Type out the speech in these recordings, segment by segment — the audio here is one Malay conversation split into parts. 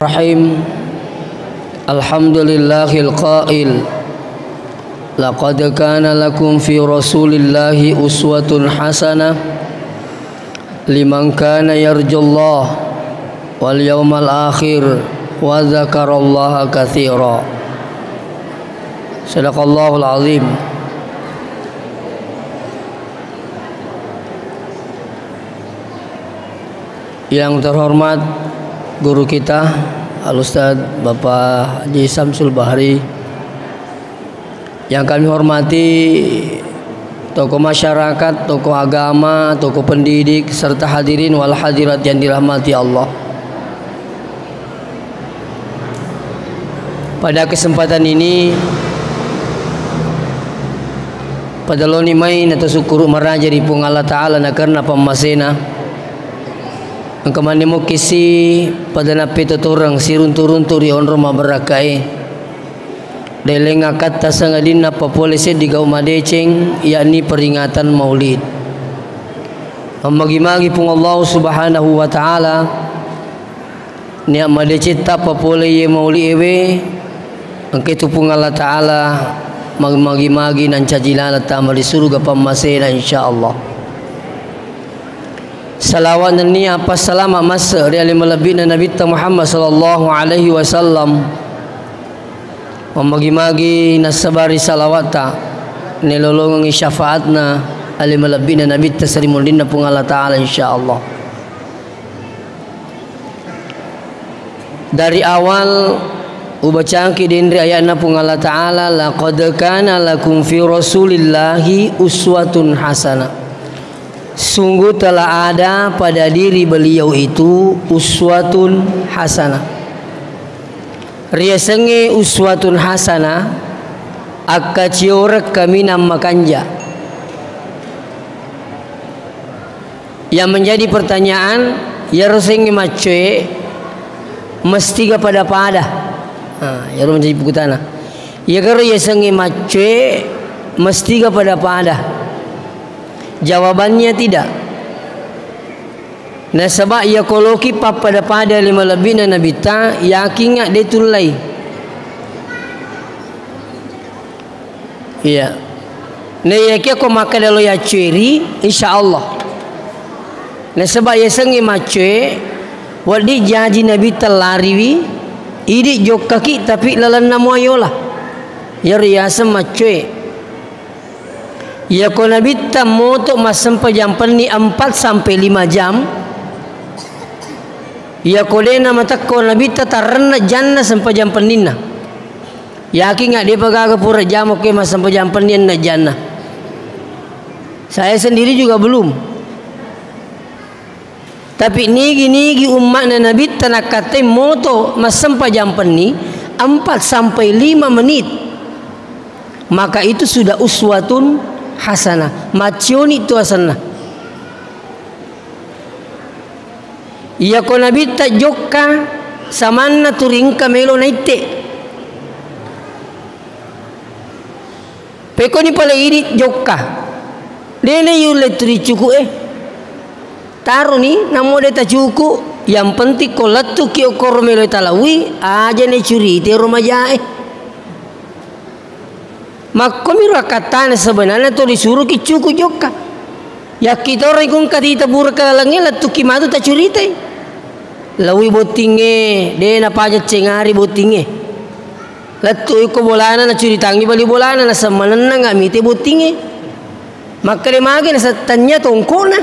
Rahim. Alhamdulillahil qail laqad kana lakum fi rasulillahi uswatun hasanah liman kana yarjullah wal yawmal akhir wa dzakarallaha katsira. Sadaqallahul azim. Yang terhormat guru kita Al-Ustaz Bapak Haji Samsul Bahri, yang kami hormati tokoh masyarakat, tokoh agama, tokoh pendidik, serta hadirin wal hadirat yang dirahmati Allah. Pada kesempatan ini, pada loni main atau syukur meraja di pung Allah Ta'ala na karena pemasena angkamani mo kisi pada napi tuturang sirun turun turi onro mabarakai deleng kata sangadin napa polisi di gau madeceng, yakni peringatan Maulid. Magi-magi pung Allah Subhanahu wa Ta'ala niat madecet tapa pole ye Maulid ewe angke tu pung Allah Ta'ala magi-magi nan cajilana tama di surga pamasena insyaallah. Salawat dan ni apa salama masa dari melebih Nabi Muhammad sallallahu alaihi wasallam. Memagi-magi nasabari salawat ta nilolongang syafaatna ali melebih Nabi taslimulin pun Allah Taala insyaallah. Dari awal ubacaan kidindri ayatna pun Allah Taala laqad kana lakum fi rasulillahi uswatun hasanah. Sungguh telah ada pada diri beliau itu uswatun hasanah. Riasenge uswatun hasanah akka ciorek kami nama kanja. Yang menjadi pertanyaan, ya rasenge macwe mesti kepada pada. Ya menjadi pukutana. Ya kalau riasenge macwe mesti kepada pada. Jawabannya tidak. Nah sebab ia koloki pada lima lebih na Nabi ta yakin ngak dia tulai. Iya. Nah yakin aku makan dalo ya ceri insyaallah. Nah sebab ia sengi mace wadi janji Nabi telariwi idi jok kaki tapi lalan namo ayolah. Ya riasa mace. Ya ko Nabi tamu tu sampai jam ni 4 sampai 5 jam. Ya ko dena mata ko Nabi tatarna janna sampai jam penina. Yakin ngak dia pagaga pura jam oke mas sampai jam penina janna. Saya sendiri juga belum. Tapi nigi umat Nabi tanakate moto mas sampai jam ni 4 sampai 5 menit. Maka itu sudah uswatun hasanah, macioni itu hasanah. Ia ko Nabi tak jokka samanna turingka melo naite. Peko ni pala ini jokka. Dene yule turi cuku taruh ni namo de ta cuku. Yang penting ko latu ki okor melo talawi aja ne curi te romaja Makomi rakatan sebenarnya tu disuruh kicuku joka. Ya kita orang kung katita buruk kalangnya latu kimatu tak curitai. Lawi botinge, de na paja cengari botinge. Latu iko bolana na curitangi bali bolana na samanan na ngamite botinge. Maka de magi na satanya tongkona.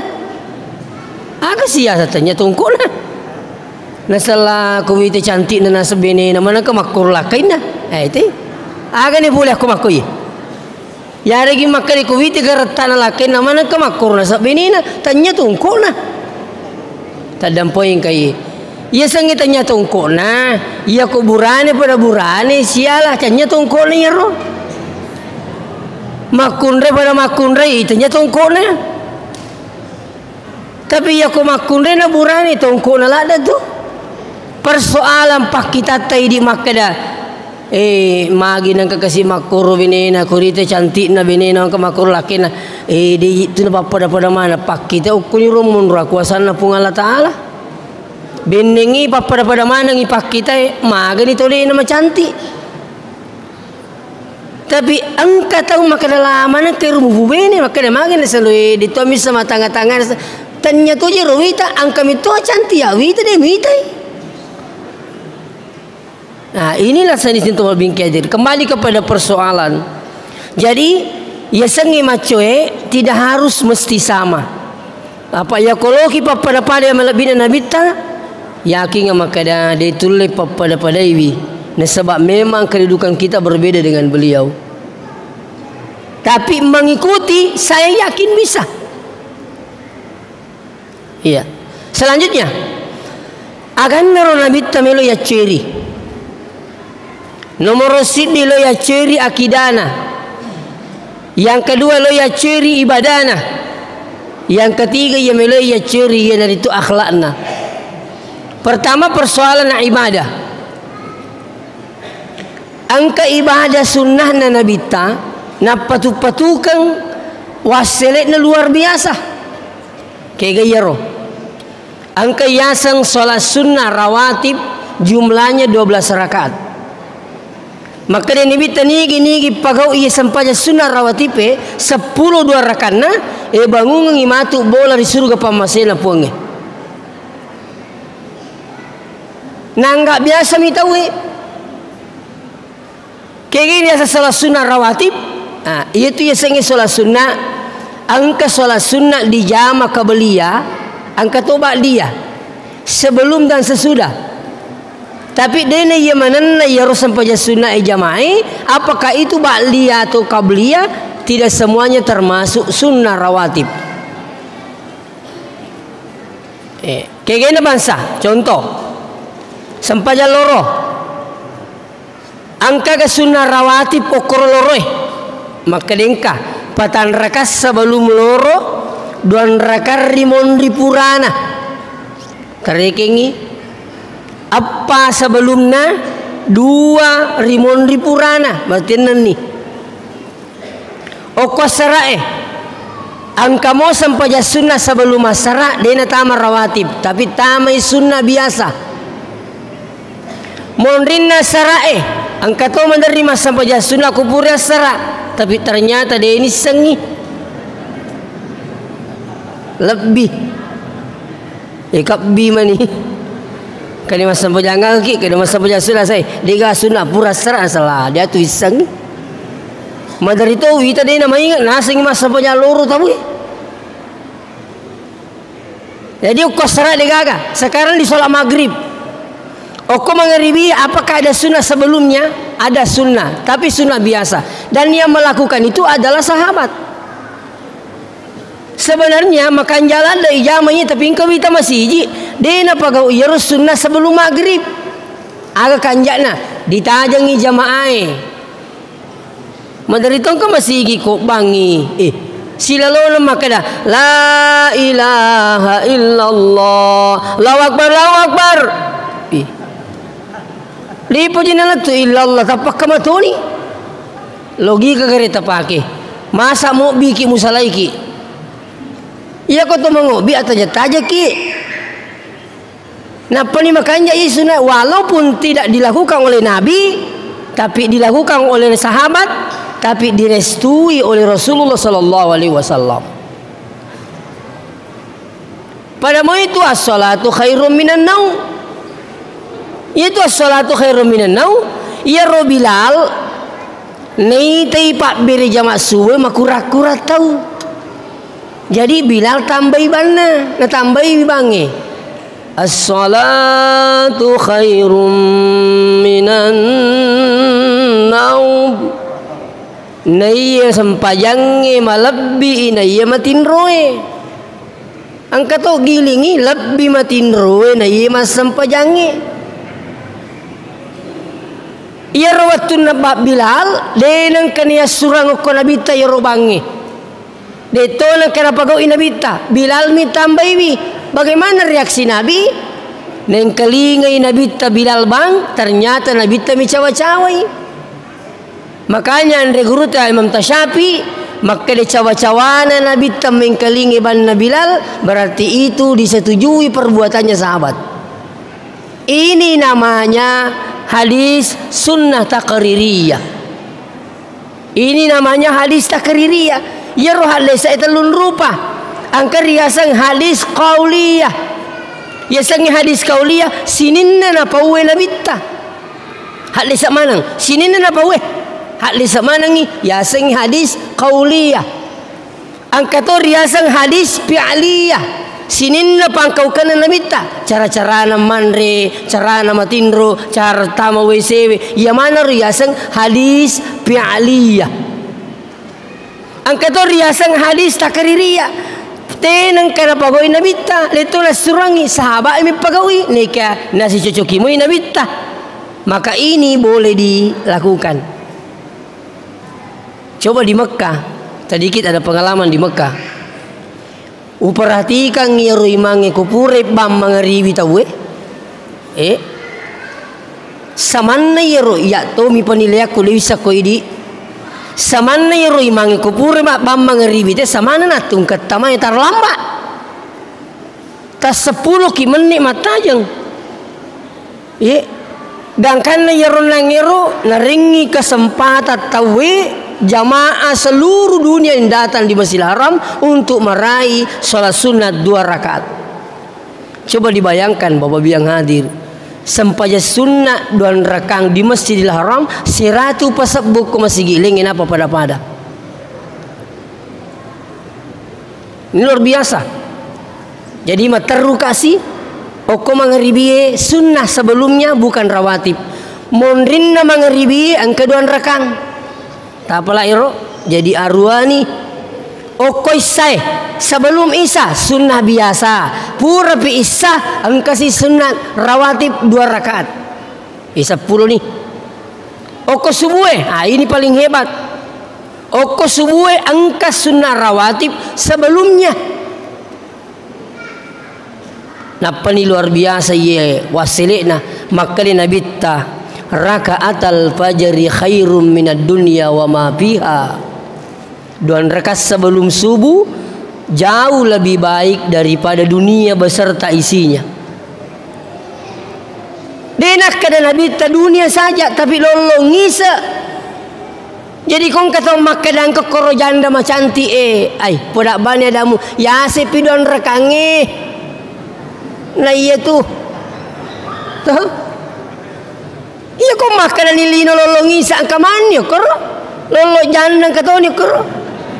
Aga siya satanya tongkona. Nasalah kuwite cantik na nasa bene na mana ka makurlakay na. Ite. Aga ni boleh aku makoi. Ya lagi makan ku witi garatana laki namanya kemakurna sabinina tanya tungkona. Tadam poin kai. Ya sangi tanya tungkona. Ya kuburane pada burane sialah tanya tungkona ya ro. Makunre pada makunre tanya tungkona. Tapi ya ku makunre na burane tungkona lada tu. Persoalan pak kita tai di makada. Magi nang kakasih makuro binena kurite cantik na binena ang kamakuro laki na di itu na pada mana pak kita ukuni rumun ra kuasa na pung Allah Taala benengi pada mana ngipak kita magani tole nama cantik. Tapi angka tahu maka lama na kerumu bene maka na magani selalu ditomi sama tangga-tangga tanya tu je rawita angka itu cantik ya wita deh mitai. Nah inilah sanis itu bingkai jadi kembali kepada persoalan. Jadi ya sengi macoe tidak harus mesti sama. Apa ya kalau kita pada melebihkan Nabi ta yakin maka dah ditulis pada iwi. Nah sebab memang kedudukan kita berbeda dengan beliau. Tapi mengikuti saya yakin bisa. Iya. Selanjutnya agan naro Nabi ta melo ya ceri. Nomor sidi lo ya ceri akidana. Yang kedua lo ya ceri ibadana. Yang ketiga ya melo ya ceri ya dari itu akhlakna. Pertama persoalan ibadah. Angka ibadah sunnah na Nabi ta na patu-patukan waseletna luar biasa. Kayak gaya roh. Angka yasang sholat sunnah rawatib jumlahnya 12 rakaat. Maka dia Nabi ta nigi pagau iya sampainya sunnah rawatib 10 2 rakaat na bangun ngimatu bola di surga pamasena puange. Nangga biasa mitawi. Kayak gini asa salat sunnah rawatib. Nah, itu ya sengi salat sunnah. Angka salat sunnah di jama kabelia, angka toba dia sebelum dan sesudah. Tapi dene ya mananna ya harus sampai sunnah jama'i. Apakah itu ba'liya atau kabelia? Tidak semuanya termasuk sunnah rawatib. Kayak gini bangsa. Contoh. Sampaja loro angka ke sunnah rawatib pokor loroy maka dengka patan rakas sebelum loro 2 rakat rimon ripurana karekengi apa sebelumnya 2 rimon ripurana berarti nani okosarae angka mo sampaja sunnah sebelum asara dena tama rawatib tapi tamai sunnah biasa. Mondrinna sarae angka to menerima sampai jasuna kuburnya sara tapi ternyata dia ini sengi lebih ikabbi mani kali mas sampai jangal ki kali mas sampai jasuna saya dia sunah pura sara salah dia tu iseng madari to ita dia nama ingat nasing mas sampai jaluru tahu jadi ukosara dia sekarang di sholat maghrib. Oko mengeribi apakah ada sunnah sebelumnya? Ada sunnah, tapi sunnah biasa. Dan yang melakukan itu adalah sahabat. Sebenarnya makan jalan dari jamanya tapi engkau kita masih hiji. Dia napa kau yarus sunnah sebelum maghrib? Agak kanjakna ditajangi jamaah. Madari tongko masih hiji kok bangi. Silalo nama kada la ilaha illallah. Allahu akbar, Allahu akbar. Lipo jinalat tu illallah tapak kamatoni logika kare tapake masa mo biki musalaiki iya ko to mangobi ataja tajaki napa ni makanya sunnah walaupun tidak dilakukan oleh Nabi tapi dilakukan oleh sahabat tapi direstui oleh Rasulullah sallallahu alaihi wasallam. Padamu itu as-salatu khairum minan naum. Itu as-salatu khairum minan naum. Ya ro Bilal nei tei pak beri jamak suwe makura-kura tahu. Jadi Bilal tambahi banna, na tambahi bange. As-salatu khairum minan naum. Nei sampajange malabbi nei matin roe. Angka to gilingi lebih matin roe nei mas sampajange. Ia rawatun nabak Bilal denang kania surang ko nabita ya robangi deto na kenapa kau inabita Bilal mi tambahi bagaimana reaksi Nabi neng kelingai nabita Bilal bang ternyata nabita mi cawa-cawai makanya andre guru ta Imam Tasyafi maka de cawa-cawana nabita mengkelingi ban Bilal berarti itu disetujui perbuatannya sahabat Ini namanya hadis sunnah taqririyah. Ini namanya hadis taqririyah. Ya roh hadis itu lun rupa. Angker riasang hadis qauliyah. Ya sang hadis qauliyah sininna na pawe na bitta. Hadis manang sininna na pawe. Hadis manang ni ya sang hadis qauliyah. Angkato riasang hadis fi'liyah. Sinin na pangkaukan na namita cara-cara na manre, cara na matindro, cara tama WCW. Ya mana riasang hadis fi'liyah. Ang kato riasang hadis taqririyah. Tenang kana pagawi namita, leto na surangi sahaba imi pagawi nika nasi cocoki mo namita. Maka ini boleh dilakukan. Coba di Mekah, sedikit ada pengalaman di Mekah. Uperhatikan ngiro imange kupure bam mangaribi tawe. Samanna yero ya to mi panilya ko lewisa ko idi. Samanna yero imange kupure bam mangaribi te samana natung katamay tarlamba. Tas 10 ki menit matajeng. Dangkan na yero nangero naringi kesempatan tawe jamaah seluruh dunia yang datang di Masjidil Haram untuk meraih sholat sunat 2 rakaat. Coba dibayangkan Bapak yang hadir, sampaya sunat 2 rakaat di Masjidil Haram 100 pasabuk ko masih gilingin apa pada. Ini luar biasa. Jadi materu kasih oko mangaribi sunnah sebelumnya bukan rawatib. Mondrinna mangaribi ang kedua rakaat. Tapalah iro jadi arwani okoi sai sebelum isya sunnah biasa pura pi isya angkasi sunnah rawatib 2 rakaat isya 10 nih oko subuhe ini paling hebat oko subuhe angkas sunnah rawatib sebelumnya. Napa ni luar biasa ye wasilina makali nabitta raka'atal fajri khairum minad dunya wa ma fiha. 2 rakaat sebelum subuh jauh lebih baik daripada dunia beserta isinya. Denak kada nabi ta dunia saja tapi lolong ngisa. Jadi kong kata makadang ke koro janda macanti ai podak bani adamu ya sepi 2 rakange. Nah iya tuh. Iya kok makan nilino lolongi sa kaman yo koro lolo janang katoni koro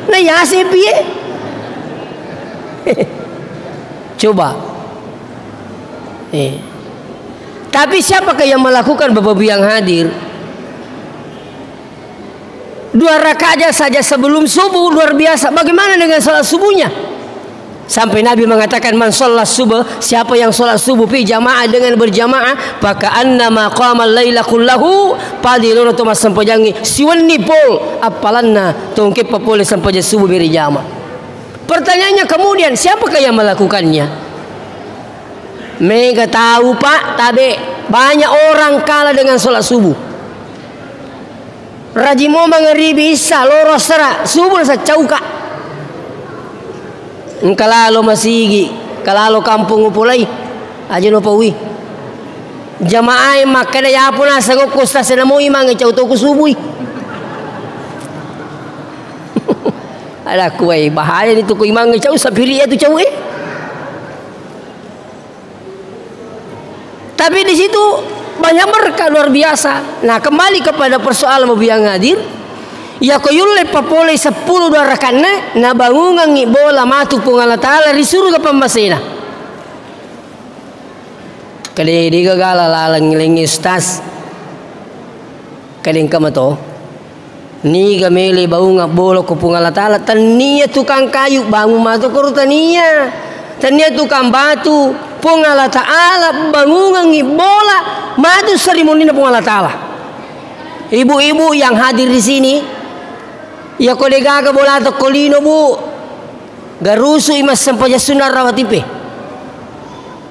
na yase piye. Coba tapi siapakah yang melakukan Bapak yang hadir 2 rakaat saja sebelum subuh luar biasa. Bagaimana dengan salat subuhnya? Sampai Nabi mengatakan man sholat subuh, siapa yang sholat subuh fi jamaah dengan berjamaah maka annama qama al-laila kullahu padiluna to masampojangi siwanni pol apalanna tongke papole sampai subuh berjamaah. Pertanyaannya kemudian siapakah yang melakukannya? Mega tahu Pak, tabe banyak orang kalah dengan sholat subuh. Rajimo mangaribi isa loro sera subuh sa cauka. Kalalo masigi, kalalo kampung upulay, aja no pawi. Jamaah makada ya pun asa ko kusta sa namo imang ikaw to kusuboy. Ala ko ay bahaya nito ko imang ikaw sa piliya to caw Tapi di situ banyak berkah luar biasa. Nah kembali kepada persoalan yang hadir. Ya koyulle papole 10 2 rakaat na bangungan ngi bola matu pungala taala disuruh ke pembasena. Kali di gagala lalang ngiling istas. Kading kamato. Ni gamele baunga bola ko pungala taala tania tukang kayu bangun matu ko tania. Tania tukang batu pungala taala bangungan ngi bola matu seremoni na pungala taala. Ibu-ibu yang hadir di sini ya kolega ka bola to kolino bu garusu imas sampaja sunnah rawatipe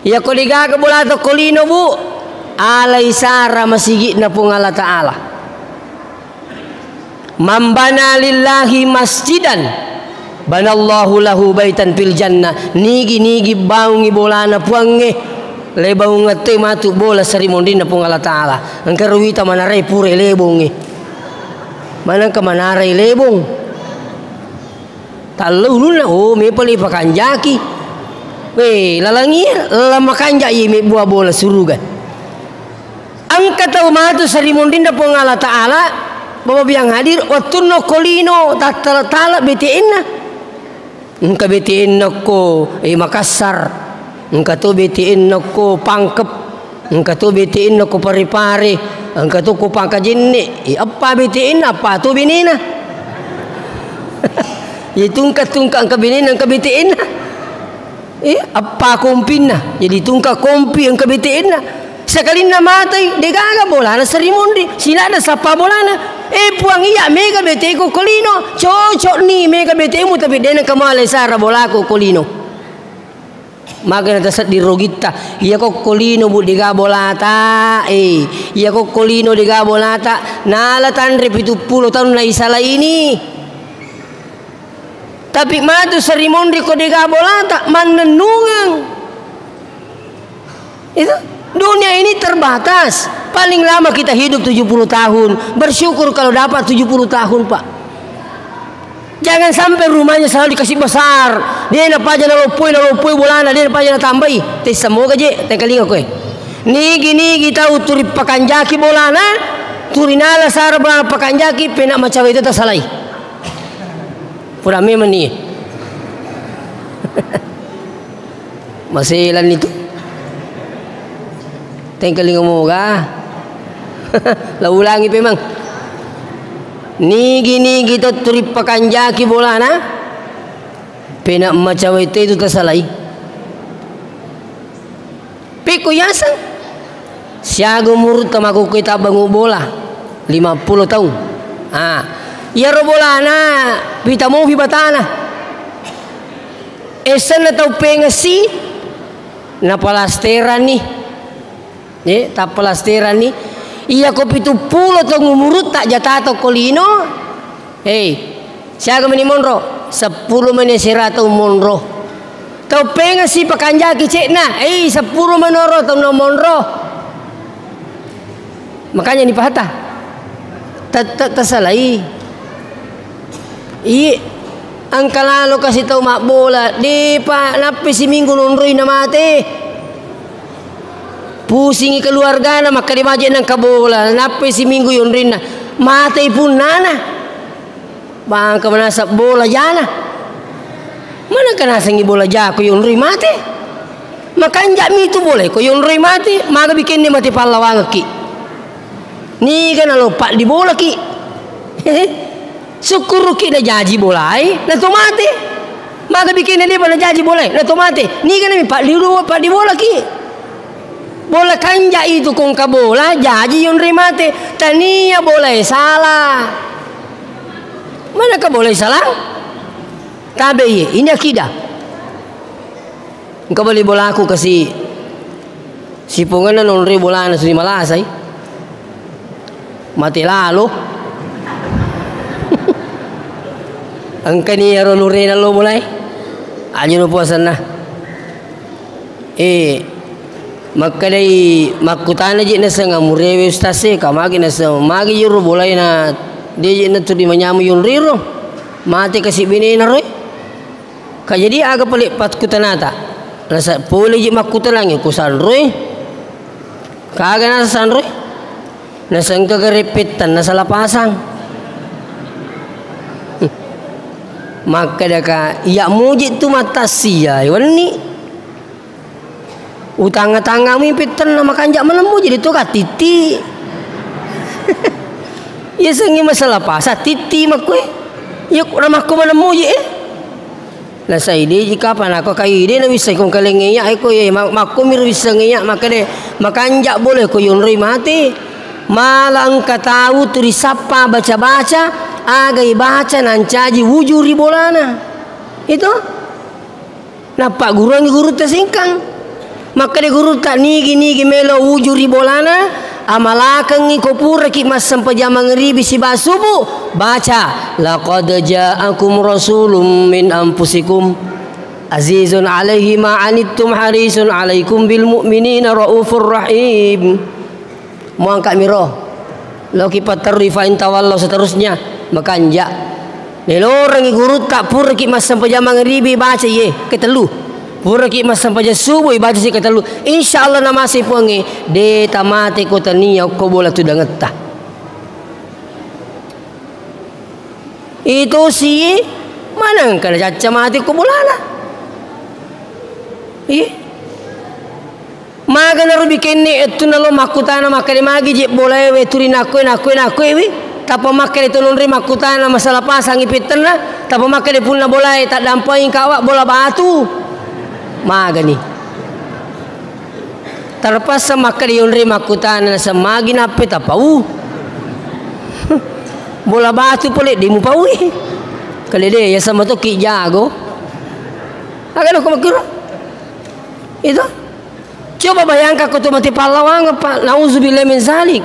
ya kolega ka bola to kolino bu alai sara masigi na pung Allah taala mambana lillahi masjidan banallahu lahu baitan fil jannah nigi baungi bola na puange lebang ngate matu bola sarimondina pung Allah Ta'ala angka ruwita manarai pure lebongi mana ke manarai lebong taluluna oh me pali pakanjaki we lalangi lama kanja ye me buah bola suruga angka tau matu sarimondina pung Allah Ta'ala Bapak yang hadir waktu no kolino tatala BTN engka BTN ko Makassar engka tu BTN ko Pangkep engka tu BTN ko Parepare engka tu ko Pangkajenne apa BTN apa tu binina ya tungka engka binina engka BTN apa kompina jadi tungka kompi engka BTN sekali na matay degaga bola na sarimondi sila na sapa bola na puang iya mega BTN ko kolino cocok ni mega BTN mo tapi dena kamale sara bola ko kolino magana tasat di rogita iya ko kolino bu diga bolata iya ko kolino diga bolata nala tanre 70 tahun na isala ini tapi matu sarimondi ko diga bolata manenungang itu dunia ini terbatas. Paling lama kita hidup 70 tahun. Bersyukur kalau dapat 70 tahun, Pak. Jangan sampai rumahnya selalu dikasih besar. Dia nak paja na lopoi bolana, dia nak paja na tambai. Tes semoga je tengkalinga koe. Nigi kita uturi pakanjaki bolana, turinala sara bolana pakanjaki penak macam itu tak salai. Pura memang ni. Masih lan itu. Tengkalinga mo ga la ulangi memang nigi kita turi pakanjaki bolana penak macam itu tersalai piko yasa siago murut tamaku kita bangu bola 50 tahun ya ro bolana pita mo batana esen atau pengesi na palasteran nih tak pelasteran ni iya ko 70 tong umurut tak jatah to kolino siaga meni monro 10 meni serato monro tau pengen si pakanjaki cekna 10 menoro tong no monro makanya ni pahata tersalai angka lalu kasih tahu mak bola di pak napi si minggu nonroi na mate pusingi keluarga na maka dimaje nang kabola nape si minggu yonrina mate pun nana bang ka manasap bola jana mana kana sangi bola jako yonri mate makan jami itu boleh ko yonri mate maka bikin ni mati pahlawan ki ni kana lupa di bola ki syukur ki na jaji bolai na to mate maka bikin ni na jaji bolai na to mate ni kana mi pak di bola ki bola kanja itu kong kabola jaji yon remate tania boleh salah mana ka boleh salah tabe ini akidah engkau boleh bola aku kasih si pongan non re bola na suni malasai mati lalu angkani ro lure na lo boleh aja no puasan na maka dari makutana je nasa nga murewe ustase kamagi nasa magi yuro bolay na di na tu di manyamu yung riro mati kasi binena roy kajadi aga pali pat kutanata nasa puli je makutanang yung kusan roy kaga nasa san roy nasa ang kagarepetan nasa lapasang maka daka iya mujit tu mata siya iwan ni utang-tangga mimpitan nama kanjak menemu jadi tu kat titi ya sengi masalah pasal titi makwe ya ramahku menemu je lah saya dia jika apa nak kau kayu dia nak bisa kau kalengiyak aku ya makku mir bisa ngiyak maka deh makanjak boleh kau yunri mati malang katahu tu disapa baca-baca agai baca nancaji wujuri bolana itu napa guru tersingkang maka de guru tak nigi melo wujuri bolana amalakan ni kopura ki mas sampai jam ngeri bisi basubu baca laqad ja'akum rasulun min anfusikum Azizun alaihi ma anittum harisun alaikum bil mu'minina raufur rahim. Mau angkat miro. Lau kipat tarri fa in tawallau seterusnya makanja. Lelorang guru tak pura ki mas sampai jam maghribi baca ye ketelu. Pura ki mas sampai jam subuh baca si ketelu. Insyaallah nama si puangi de tamate ko tania ko bola tu dangetta. Itu si mana kan caca mati ko bolana. Maga na rubi kenne ettu nalo makutana makare magi je boleh we turi nakoi wi tapa makare tulun ri makutana masalah pasang ipitna tapa makare punna boleh tak dampai kawa bola batu maga ni terpaksa makare yunri makutana semagi nape tapau bola batu pole di mupawi kali de ya sama tu ki jago agak aku makir itu. Coba bayangkan kau tu mati pahlawan Pak. Nauzubillah min zalik.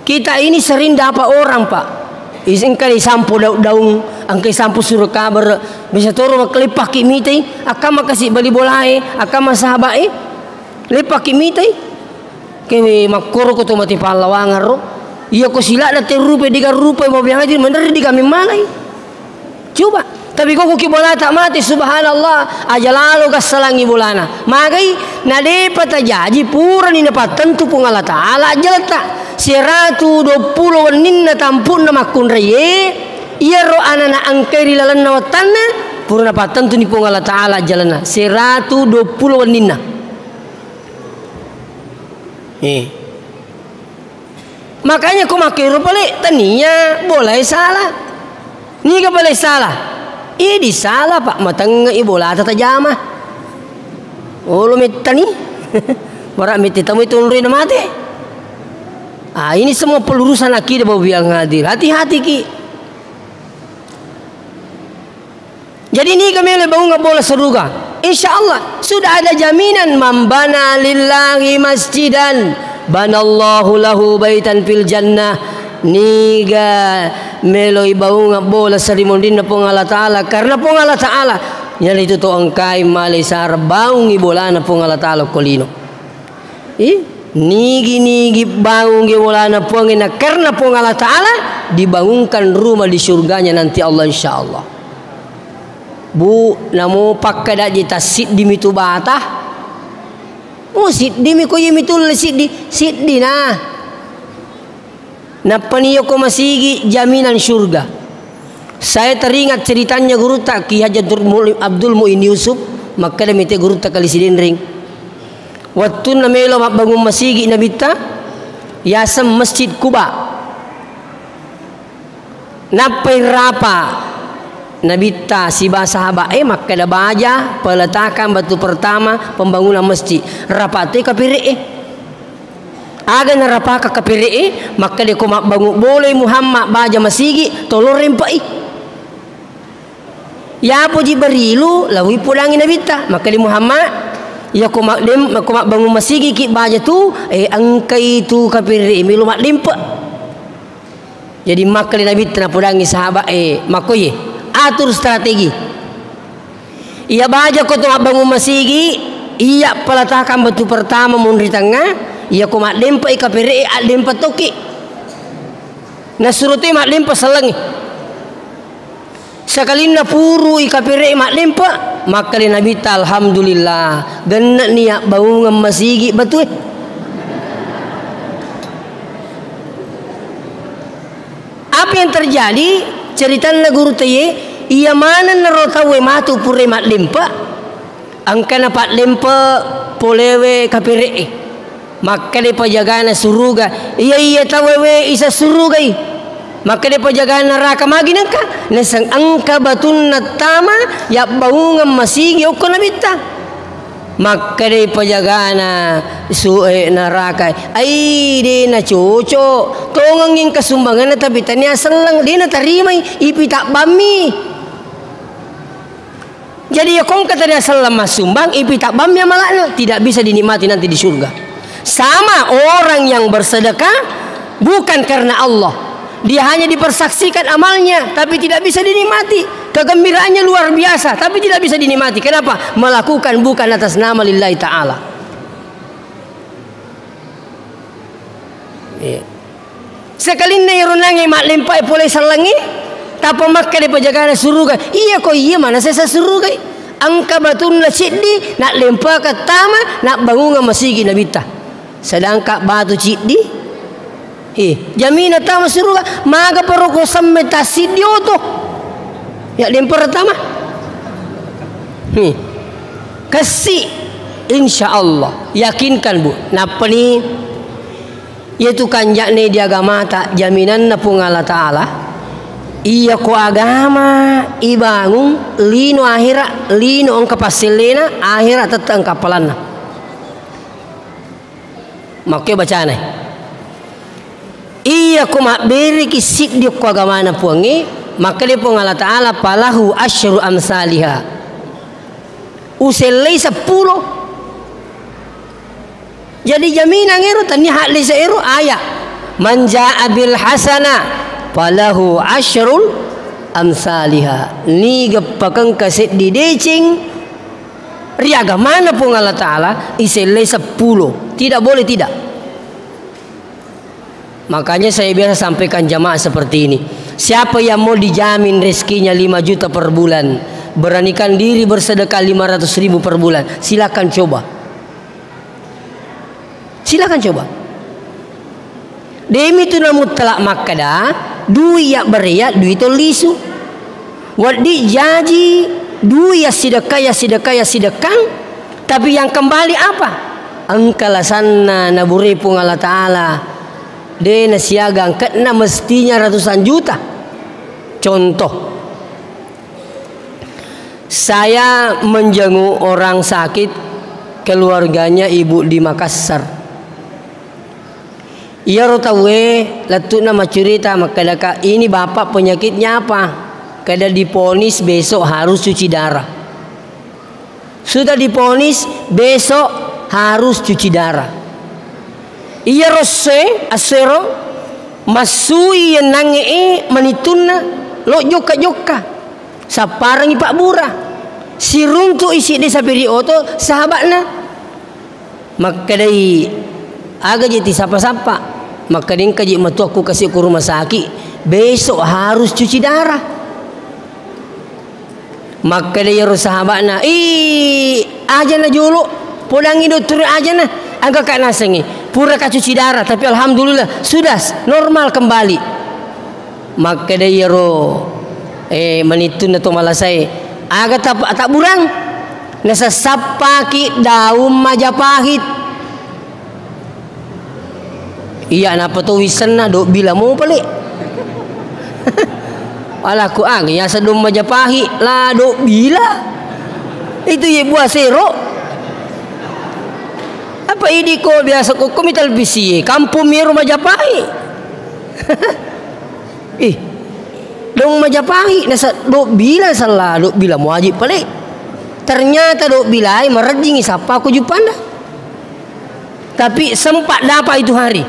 Kita ini sering dapat orang Pak. Isin kali sampo daung angkai sampo suruh kabar bisa turun kelipah kimite akam makasih bali bolai akam sahabai lipah kimite kewe makoro kau tu mati pahlawan ro. Iya kau sila na terupe diga rupa mau biang aja bener diga mimalai. Coba tapi kau ki bola tak mati subhanallah aja lalu gasalangi bolana magai nade pata jaji pura ni dapat tentu pungala taala jalta 120 waninna tampun nama kun reye iya ro anana angkeri lalanna watanna pura dapat tentu ni pungala taala jalana 120 waninna makanya kau makai rupa le tania boleh salah ni ka boleh salah. Di salah Pak matang ibola tata jama. Ulu mitani. Barak miti tamu itu nuri mati. Ini semua pelurusan akidah bawa yang hadir. Hati-hati ki. Jadi ini kami oleh bangun bola seruga. Insyaallah sudah ada jaminan mambana lillahi masjidan banallahu lahu baitan fil jannah. Niga meloi baunga bola sarimondin na pong Allah Ta'ala karena pong Allah Ta'ala yan itu to angkai malisar baungi bola na pong Allah Ta'ala kolino nigi baungi bola na pong ina karena pong Allah Ta'ala dibangunkan rumah di surganya nanti Allah insyaallah bu namo pakkada jita siddi mitu batah siddi mi ko yimitul siddi nah napaniyo ko masigi jaminan surga. Saya teringat ceritanya guru tak Ki Haji Abdul Muin Yusuf maka demite guru tak kali sidin ring. Waktu namelo bangun masigi nabita yasam Masjid Kuba. Napai rapa nabita si bahasa maka da baja peletakan batu pertama pembangunan masjid. Rapate kapire aga narapaka kapire maka dia koma bangun boleh Muhammad baja masigi tolong rempai ya puji berilu lawi pulangi nabita maka di Muhammad ya koma bangun masigi ki baja tu angkai tu kapire milu mak limpa jadi maka di nabita na pulangi sahabat mako ye atur strategi iya baja ko tu bangun masigi iya peletakan batu pertama mun di tengah ia ko mak lempa kapire lempa toki nasuruti mak lempa salangi sakalin na puru kapire mak lempa maka li nabi ta alhamdulillah ganna niya bangun masigi betul apa yang terjadi cerita na guru taye ia mana narotawe matu pure mak lempa angkana pak lempa polewe kapire maka dia penjagaan suruga iya tawewe isa suruga maka dia penjagaan neraka magi nangka nesang angka batun natama ya baungan masigi oko nabita maka dia penjagaan neraka dia na cuco tongangin kasumbangan tapi tanya selang dia na tarima ipi tak bami jadi ya kong kata dia selang masumbang ipi tak bami malah tidak bisa dinikmati nanti di surga. Sama orang yang bersedekah bukan karena Allah Dia hanya dipersaksikan amalnya, tapi tidak bisa dinikmati. Kegembiraannya luar biasa, tapi tidak bisa dinikmati. Kenapa? Melakukan bukan atas nama lillahi ta'ala. Sekali na irunangi mak lempai pulai salangi, tapa makka de pajagana suruga. Iya ko iya mana saya suruga. Angka batun na siddi nak lempa ka tama nak bangunga masigi na bita. Sedangkan batu siddi jamina tama suruga maga paroko samme ta siddi oto. Ya lempar tama. Kasih insyaallah yakinkan Bu. Napa ni? Yaitu kanjakne di agama tak jaminan na pung Allah Ta'ala. Iya ko agama ibangun lino akhirat lino ang kapasilena akhirat tetang kapalanna. Makanya bacaan iya ko makberi kisik di ko agama na puangi maka di pung Allah Ta'ala palahu asyru amsaliha uselai 10. Jadi jaminan itu tanya hak lisa itu ayat manja abil hasana falahu asyrul amsalihha ni gepakang kaset di decing riaga mana pun Allah Ta'ala iselai 10. Tidak boleh tidak. Makanya saya biasa sampaikan jamaah seperti ini, siapa yang mau dijamin rezekinya 5 juta per bulan, beranikan diri bersedekah 500.000 per bulan, silakan coba. Silakan coba. Demi tu namu telak makada duit yak beria duit tu lisu. Wadi jaji duit ya sidekah. Tapi yang kembali apa? Angkalasanna naburi pung Allah Ta'ala. De nasiaga angkatna mestinya ratusan juta. Contoh, saya menjenguk orang sakit, keluarganya ibu di Makassar. Ia rotawe letuk nama cerita maka ini bapak penyakitnya apa? Kada diponis besok harus cuci darah. Sudah diponis besok harus cuci darah. Ia rose asero masui yang nange manituna lo joka saparangi Pak Bura siruntu isi desa piri oto sahabatna maka dari aga jadi sapa-sapa maka dia kaji matu aku kasih ke rumah sakit besok harus cuci darah. Maka dia harus sahabatna aja na julu pudangi dokter aja na agak kak nasengi pura ka cuci darah tapi alhamdulillah sudah normal kembali. Maka dia menitun atau malah saya agak tak burang nasa sapaki daun Majapahit. Iya napa tu wisana dok bila mau pelik. Alah ku ya sedum Majapahit lah dok bila. Itu ye buah sero. Apa ini ko biasa ko komite televisi kampung Miru Majapahit. Dong Majapahit nasa dok bila salah dok bila mau wajib pelik. Ternyata dok bilai merejingi siapa aku jupanda. Tapi sempat dapat itu hari.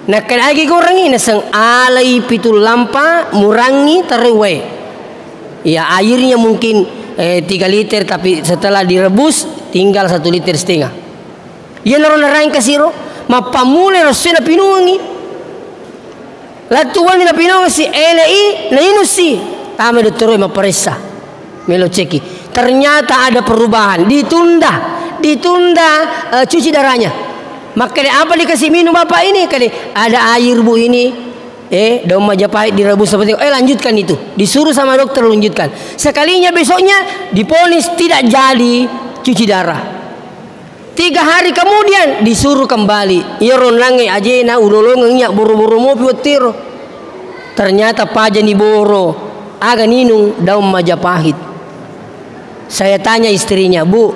Nah lagi kurangi naseng alai pitul lampa murangi terwe. Ya airnya mungkin 3 liter tapi setelah direbus tinggal 1,5 liter. Ya naron-naron kasiro mapamule rosena pinungi. Latuan na pinungi si LI na inusi. Tama dokter maperisa. Melo ceki. Ternyata ada perubahan, ditunda cuci darahnya. Maka apa dikasih minum bapak ini? Ada air bu ini. Daun Majapahit direbus seperti itu. Lanjutkan itu. Disuruh sama dokter lanjutkan. Sekalinya besoknya diponis tidak jadi cuci darah. 3 hari kemudian disuruh kembali. Iron lange ajena ulolongnya buru-buru mau piwatiro. Ternyata pajan iboro aga ninung daun Majapahit. Saya tanya istrinya, Bu,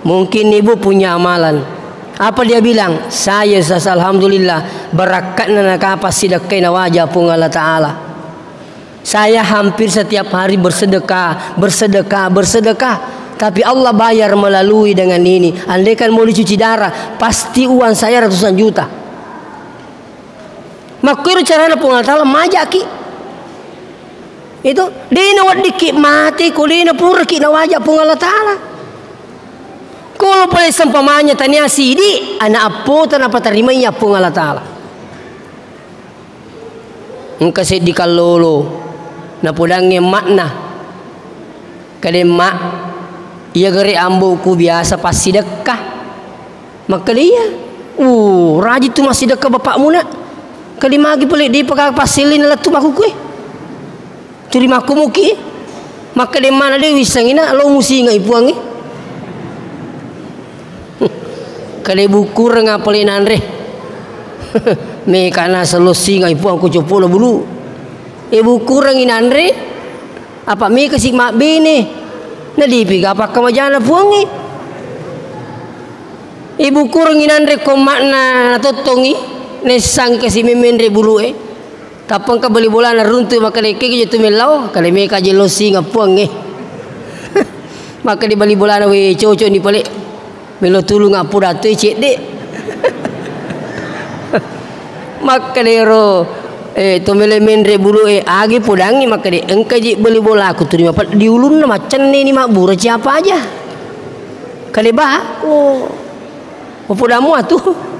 mungkin ibu punya amalan. Apa dia bilang? Saya alhamdulillah berakatna nakapas sidakai na wajah pung Allah Ta'ala. Saya hampir setiap hari bersedekah. Tapi Allah bayar melalui dengan ini. Andaikan mau dicuci darah, pasti uang saya ratusan juta. Makiru cara na pungal tala majaki. Itu dina wadiki mati ko dina purki na wajak pungal tala. Kalau pada sempamanya tanya sidi anak apo tanah patarimanya pungal tala. Engka sedi kalolo na pudangnya makna. Kade mak ia gere ambo ku biasa pas sedekah. Maka dia rajin tu masih sedekah bapakmu nak. Kali magi pelik di pakai pasilin lah tu aku kue. Terima aku muki. Maka di mana dia wisangina lo musi ngai puangi. Kali buku renga pelin andre. Me kana selosi ngai puang ku copo lo bulu. Buku rengin andre. Apa me kasih mak bene. Nadi piga apa kamajana puangi. Buku rengin andre ko makna totongi. Nesang kasi memendre bulu tapang ka beli bola na runtu maka leke ke tu melau kali me ka jelosi ngapuang maka di bali bola na we coco ni pale melo tulu ngapu datu cek dek maka dero to mele mendre bulu agi pudangi maka de engka ji beli bola aku tu di ulun na macan ni mak bura siapa aja kali bah pudamu atuh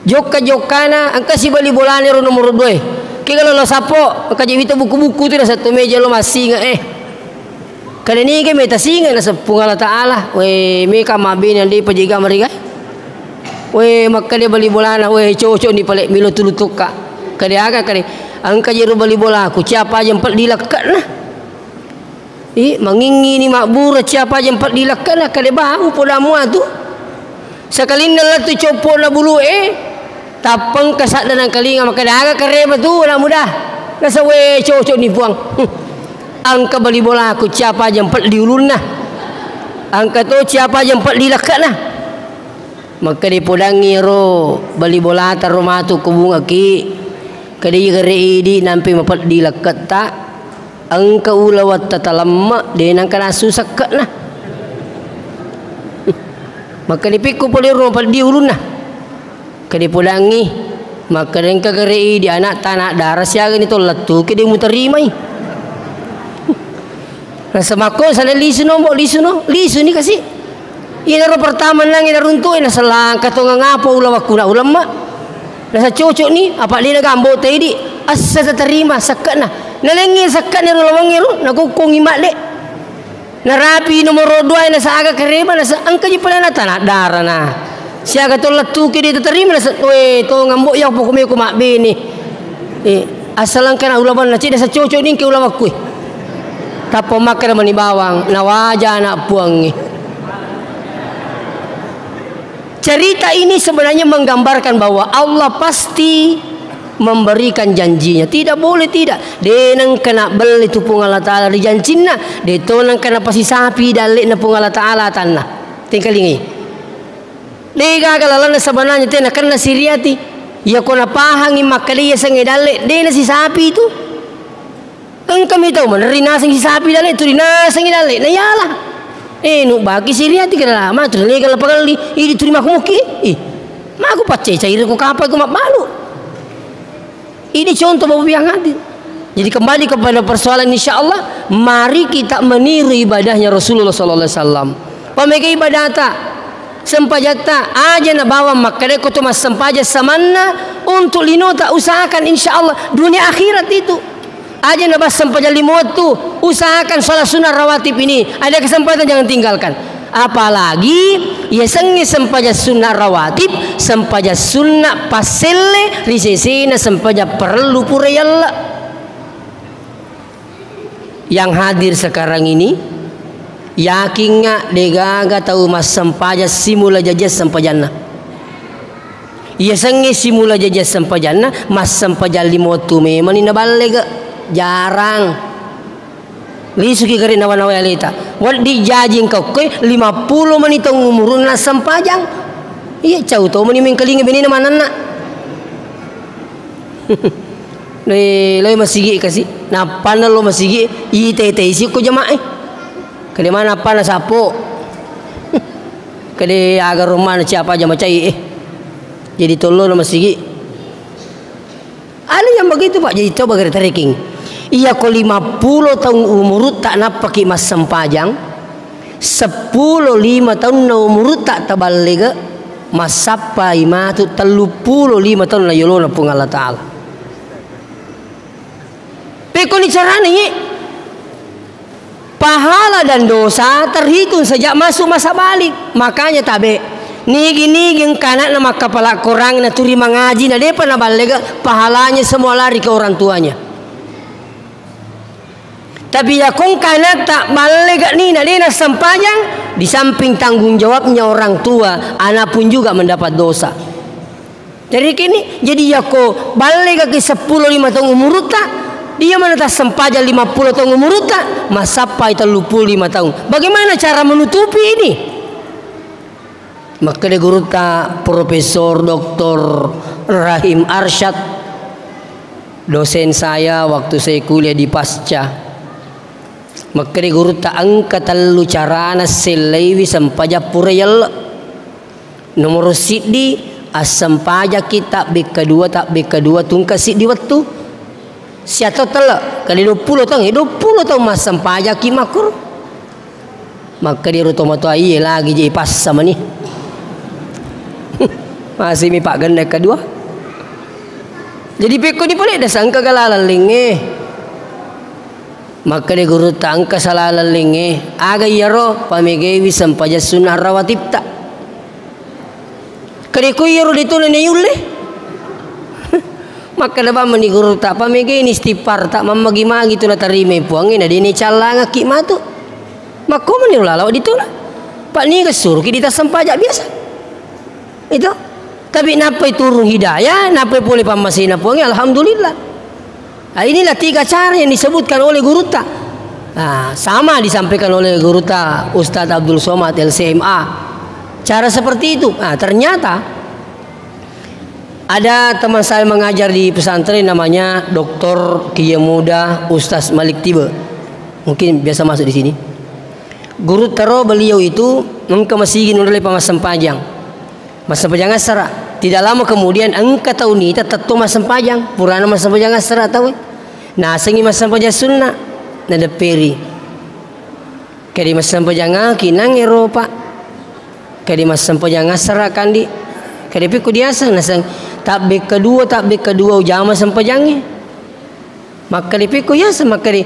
Joka-jokana angka si bali bolane ro nomor 2. Ki kalau lo sapo ka jewita buku-buku tu satu meja lo masih nggak kali ni ke meta singa na sepungala taala we me ka mabin andi pajiga mariga we makka dia bali bolana we cocok ni palek milo tulu tuka kali aga kali angka jeru bali bola aku siapa aja empat dilakat nah mangingi ni makbur siapa aja empat dilakat nah kali bahu podamu tu sekali nala tu copo na bulu tapang kasat dan kalinga maka daga kare betul nak mudah rasa we cocok ni puang angka bali bola aku siapa aja empat diulun nah angka tu siapa aja empat dilakat nah maka di podangi ro bali bola tar rumah tu kubunga ki kadi gere di nampi empat dilakat tak angka ulawat tatalamma de nang kana susak nah maka dipikku poli ro empat diulun nah kadi pudangi maka rengka gerei di anak tanah darah siaga ni tolak tu kedi mu terimai rasa mako sana lisu ni kasih ina ro pertama nang ina runtu ina selang kato ngapo ulawa kuna ulama rasa cocok ni apa dia gambo teh di asa terima sakana nalengi sakana ro lawangi ro nakukung imak dek narapi nomor 2 ina saaga kereba na angka ji pala tanah darah nah siaga tolak tu ke dia terima we to ngambok yang pokok me ko mak bini asalan kana ulaban na cida sa cocok ning ke ulama ku tapo makan mani bawang na wajah anak puang cerita ini sebenarnya menggambarkan bahwa Allah pasti memberikan janjinya tidak boleh tidak denang kena beli tu pung Allah taala di janjina de to nang kena pasi sapi dalik na pung Allah taala tanah tinggal ini dega kalalan sebenarnya tena kena siriati ya kona pahangi makalia sange dale de si sapi itu engka mi tahu mana rina si sapi dale tu rina sange dale na yalah nu bagi siriati kala lama tu lega la pagali ini terima muki ma aku pace cair ku kapal ku malu ini contoh babu yang hadir jadi kembali kepada persoalan insyaallah mari kita meniru ibadahnya Rasulullah sallallahu alaihi wasallam pamega ibadah tak sempajata aja na bawa makade ko tu mas sempaja samanna untuk linota usahakan insyaallah dunia akhirat itu aja na bas sempaja limot tu usahakan salat sunnah rawatib ini ada kesempatan jangan tinggalkan apalagi ya sengi sempaja sunnah rawatib sempaja sunnah paselle risesina sempaja perlu purayalla yang hadir sekarang ini yakin nga degaga tahu mas sempaja simula jajas sempajana iya sengi simula jajas sempajana mas sempaja limotu memang ina balega jarang lisuki gari nawa-nawa yalita wad di jajing kau koi 50 menit umurun na sempajang iya cau tau meni mengkelingi bini na manana Lai masigi kasih napana lo masigi ite isi ko jamaah kali mana apa na sapo kali agar rumah na siapa aja macai jadi tolo na masigi macam begitu Pak. Jadi coba kita tracking. Iya ko 50 tahun umur tak napaki mas sempajang. 10 5 tahun na umur tak tabalega mas sapai matu 35 tahun na yolo na pung Allah Ta'ala. Peko ni caranya ni pahala dan dosa terhitung sejak masuk masa balik. Makanya tabe nigi kanak nama kepala korang na turi mengaji na depa na balega pahalanya semua lari ke orang tuanya. Tapi ya kong kanak tak balega ni na dena sempajang, di samping tanggung jawabnya orang tua, anak pun juga mendapat dosa. Jadi ya ko balega ke 10 5 tahun umur tak, dia mana tak sempajang 50 tahun umur tak, masapai 35 tahun. Bagaimana cara menutupi ini? Maka dia guru tak Profesor Dr. Rahim Arsyad, dosen saya waktu saya kuliah di Pasca. Maka dia guru tak angkat lalu carana selewi sampaja purayal nomor sidi asam paja kita B2 tak B2 tungka sidi waktu siapa telak kali 20 tahun 20 tahun masam paja kimakur. Maka dia rutomato iya lagi jadi pas sama ni. Masih mi pak ganda kedua. Jadi peko ni boleh dah sangka galalan linge. Maka dia guru tangka salalan linge. Aga yaro pamegewi sampaja sunnah rawatib tak. Kadiku yaro ditulen yule. Maka dah mani guru tak pamege ni istighfar tak mamagi-magi tu la tarime puangin ada ni calanga ki matu. Maka mani ulala ditulah. Pak ni kesur kita sampaja biasa. Itu. Tapi napa turun hidayah, napa boleh pamasina puangnya, alhamdulillah. Nah, inilah 3 cara yang disebutkan oleh guru tak. Nah, sama disampaikan oleh guru tak Ustadz Abdul Somad LCMA. Cara seperti itu. Nah, ternyata ada teman saya mengajar di pesantren namanya Dr. Kiai Muda Ustadz Malik Tiba. Mungkin biasa masuk di sini. Guru taro beliau itu engkau masih oleh pamasam panjang. Masa pajang asara. Tidak lama kemudian engkau tahu ni tetap masa pajang. Purana masa pajang asara tahu. Nah sengi masa pajang sunnah. Nada peri. Kadi masa pajang kinang Eropa. Kadi masa pajang asara kandi. Kadi piku diasa nasang tak B2 ujama masa pajangnya. Maka di piku ya sama kadi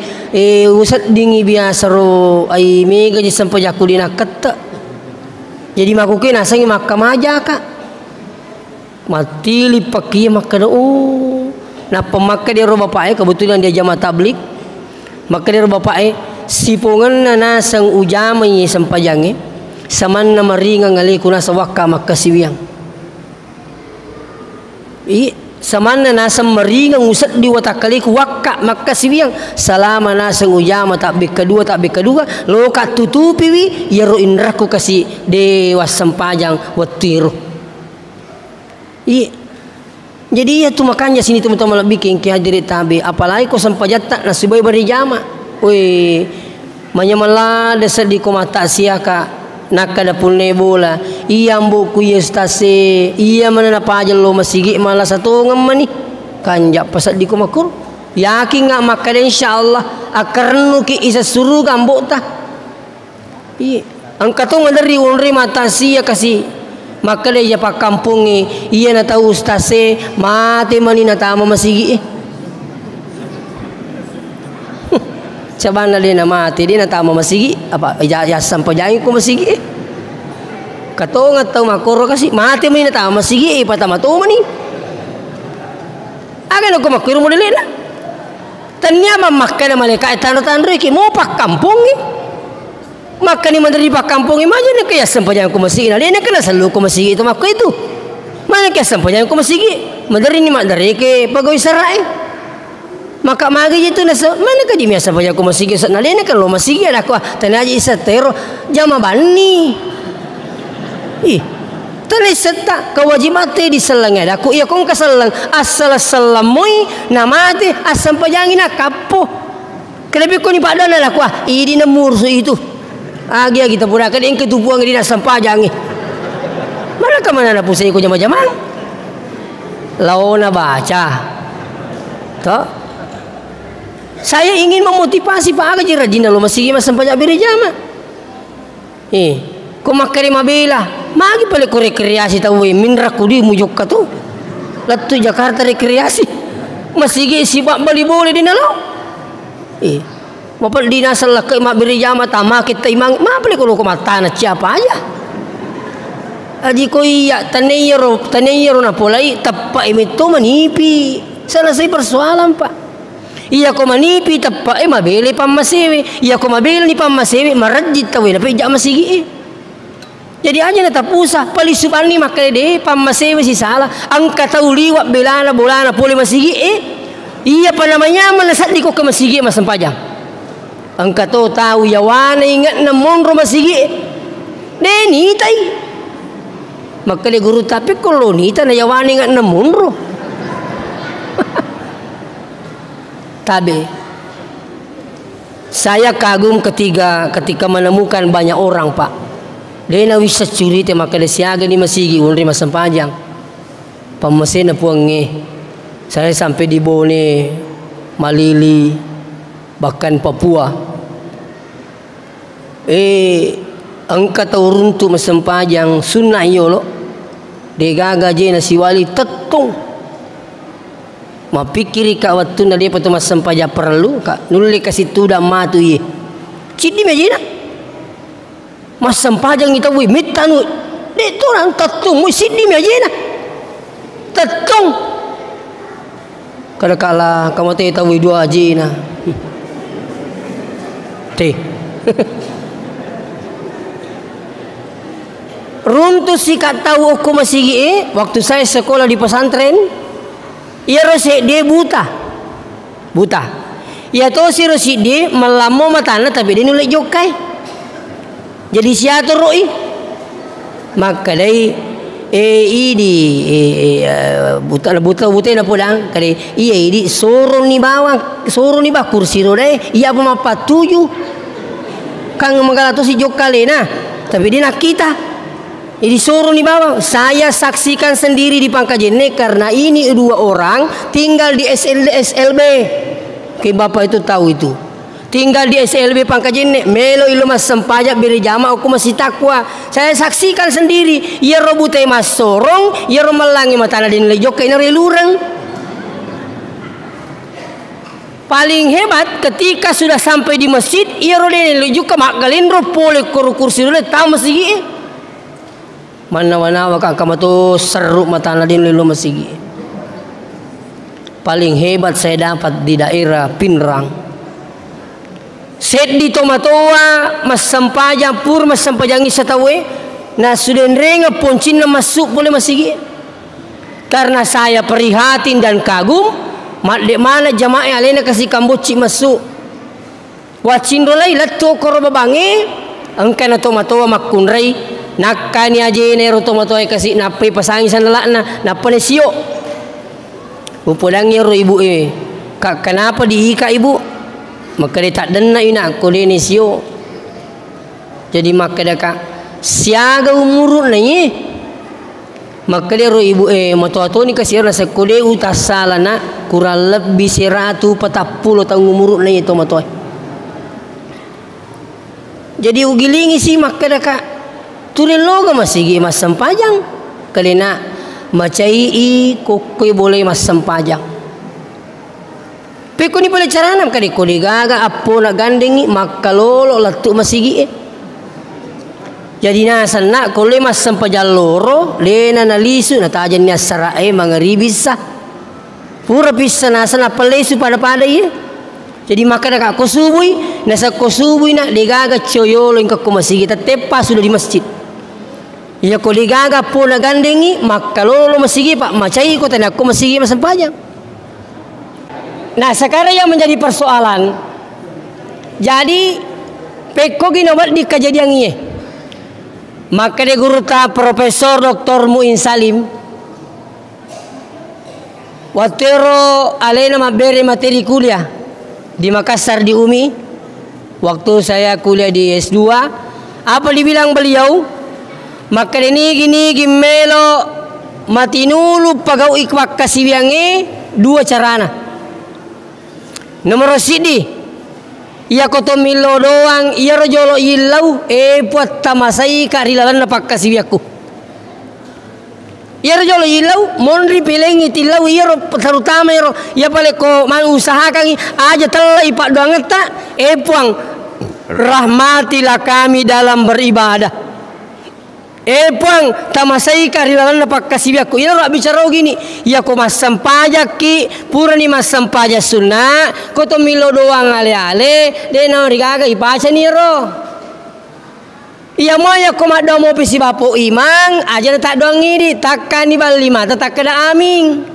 usat dingi biasa ro ai mega di sampajak kulina kata. Jadi makukin asangi makam aja kak. Mati lipaki maka nah pemaka dia roh bapak kebetulan dia jamaah tablik. Maka dia roh bapak sipungan na sang ujama ni sampajange saman na maringa ngali kuna sa wakka maka siwiang. Saman na nasa maringa usat di watakali ku wakka maka siwiang salama na sang ujama tak B2 lo ka tutupi wi yaro inraku kasi dewas sampajang watiru. Jadi ya tu makanya sini teman-teman bikin ki hadirin tabi apalagi ko sampajat tak nasibay bari jama. Oi manyamala desa di ko mata siaka nakada pulne bola iya mbuku yestase iya mana na pajal lo masigi malah satu ngamani kanjak pasal di ko makur yakin ngak makada insyaallah akarnu ki isa suruh gambo ta. Angkatong dari unri mata sia kasih maka dia pak kampungi iya na tahu stase mati mani na tama masigi Coba na dia na mati dia na tama masigi apa ya sampai jaing ko masigi katong at makoro kasi mati mani na tama masigi patama to mani aga ko makiro mo dili na tanya mamakka na malika tano-tano ki mo pak kampungi maka ni mandiri pak kampung imanya na kaya sampajang ko masigi na dia kana salu ko masigi itu makko itu mana kaya sampajang ko masigi mandiri ni mandiri ke pagawi sarai maka magi itu nasa mana ka di biasa sampajang ko masigi sa na dia kan lo masigi ada ko tanaji isa tero jama bani tani seta kawajimate di selang ada ko iya kong kasalang asal salamoi namate asam pajangin na kapo kelebi ko ni padan na ko idi na murso itu agi kita pura ka din ketupuang di asam pajangi mana ka mana na pusay ko jama-jama lao na baca Toh? Saya ingin memotivasi Pak Aga rajin lo masih mas sampajak berjama. Ko makari mabela, magi pale ko rekreasi tahu minra kudi mujok ka tu. Latu Jakarta rekreasi. Masih sibak bali boleh di nalo. Mapal di nasal lah ke mak berjama tamak kita imang, ma pale ko mata na siapa aja. Aji ko iya tanayero na polai tappa imito manipi. Selesai persoalan Pak. Iya ko manipi tappa mabele pamasewe. Iya ko mabele ni pamasewe marajit tawe na peja masigi. Jadi aja na tapusa palisupan ni makade pamasewe si salah. Ang katauliwa belana bolana pole masigi iya pa namanya manasat di ko ke masigi masampajang. Ang kato tahu yawana ingat na monro masigi. Deni tay. Makale guru tapi kolonita na yawana ingat na monro. Tabe, saya kagum ketika menemukan banyak orang Pak. Dia na wisa curi te makale siaga ni masigi unri masampajang. Pamasena puange. Saya sampai di Bone, Malili, bahkan Papua. Angkat uruntu masampajang sunnah yolo. Degaga je na siwali tetong. Mapikiri ka waktu na dia patu masampaja perlu ka nuli kasih tuda matu ye. Cidi majina. Masampajang kita wi mitanu. De tu orang tatung mu sidi majina. Tatung. Kala kamu teh tahu dua ajina. Teh. Runtu si kat tahu aku masih waktu saya sekolah di pesantren. Ia rosi dia buta. Ia tahu si rosi dia melamo matana tapi dia nulai jokai. Jadi siapa roi? Maka dari buta na podang kali iya ini sorong ni bawah kursi rodai iya apa patuju kang magala tu si jokale na tapi dia nak kita. Ini suruh di bawah. Saya saksikan sendiri di Pangkajene karena ini dua orang tinggal di SLB. Oke, Bapak itu tahu itu. Tinggal di SLB Pangkajene. Melo ilo mas sempajak beri jama aku masih takwa. Saya saksikan sendiri. Ia robute mas sorong, ia romelangi matana din lejok ina relurang. Paling hebat ketika sudah sampai di masjid, ia rodene lejok ke magalindro pole kursi dulu tahu masih. Mana-mana wakak kamu tu seru mata nadin lilu masigi. Paling hebat saya dapat di daerah Pinrang. Set di Tomatoa mas sampajang pur mas sampajangi satawe. Na sudah renga poncin na masuk boleh masigi. Karena saya prihatin dan kagum. Mana jamaah alena kasih kamboci masuk. Wacin rolai latu korobabange. Angka na Tomatoa makunrai. Nakani aja nero tomato ay kasi napay pasangin sa nalakna napanesyo. Upulang yero ibu kenapa diika ibu? Maka dia tak dena ina ko denisyo. Jadi maka daka siaga umurun na ye. Maka dia ro ibu matoto ni kasi na sa kode utasala na kurang lebih 140 tahun umurun na ye tomato. Jadi ugilingi si maka daka tulen loga masigi mas sampajang kalina macai kokoy boleh mas sampajang peko ni pala caranam kadi ko gaga apo na gandengi makalolo latu masigi jadi nasan na kole mas sampajang loro lena na lisu na tajan niya sarae mga ribisa pura pisa nasan na palesu pada jadi maka nak kosubui nasa kosubui na digaga coyolo ingka kumasigi tepa sudah di masjid. Iya ko ligaga po na gandengi makalolo masigi pak macai ko tanak ko masigi masampajang. Nah sekarang yang menjadi persoalan. Jadi peko ginawa di kejadian ini. Maka dia guru ta Profesor Dr. Muin Salim. Watero alena mabere materi kuliah di Makassar di UMI. Waktu saya kuliah di S2, apa dibilang beliau? Maka gini gimelo matinulu pagau ikwak kasibiange dua carana. Nomor sidi. Ia koto milo doang. Ia rojolo ilau. Puat tamasai karilalan na pakkasibiakku. Ia rojolo ilau. Monri pilengi tilau. Ia terutama ia pale ko man usahakan aja telah ipak doang tak. Puang rahmatilah kami dalam beribadah. Puang tamasai karilalan na pakkasibiakku. Ia rak bicara gini. Ya ko masam pajak ki pura ni masam pajak sunnah. Ko to milo doang ale-ale de na rigaga ipaca ni ro. Ia moya ko maddo mo pisi bapo imang aja tak doang ini takkan ni bal lima tak kada aming.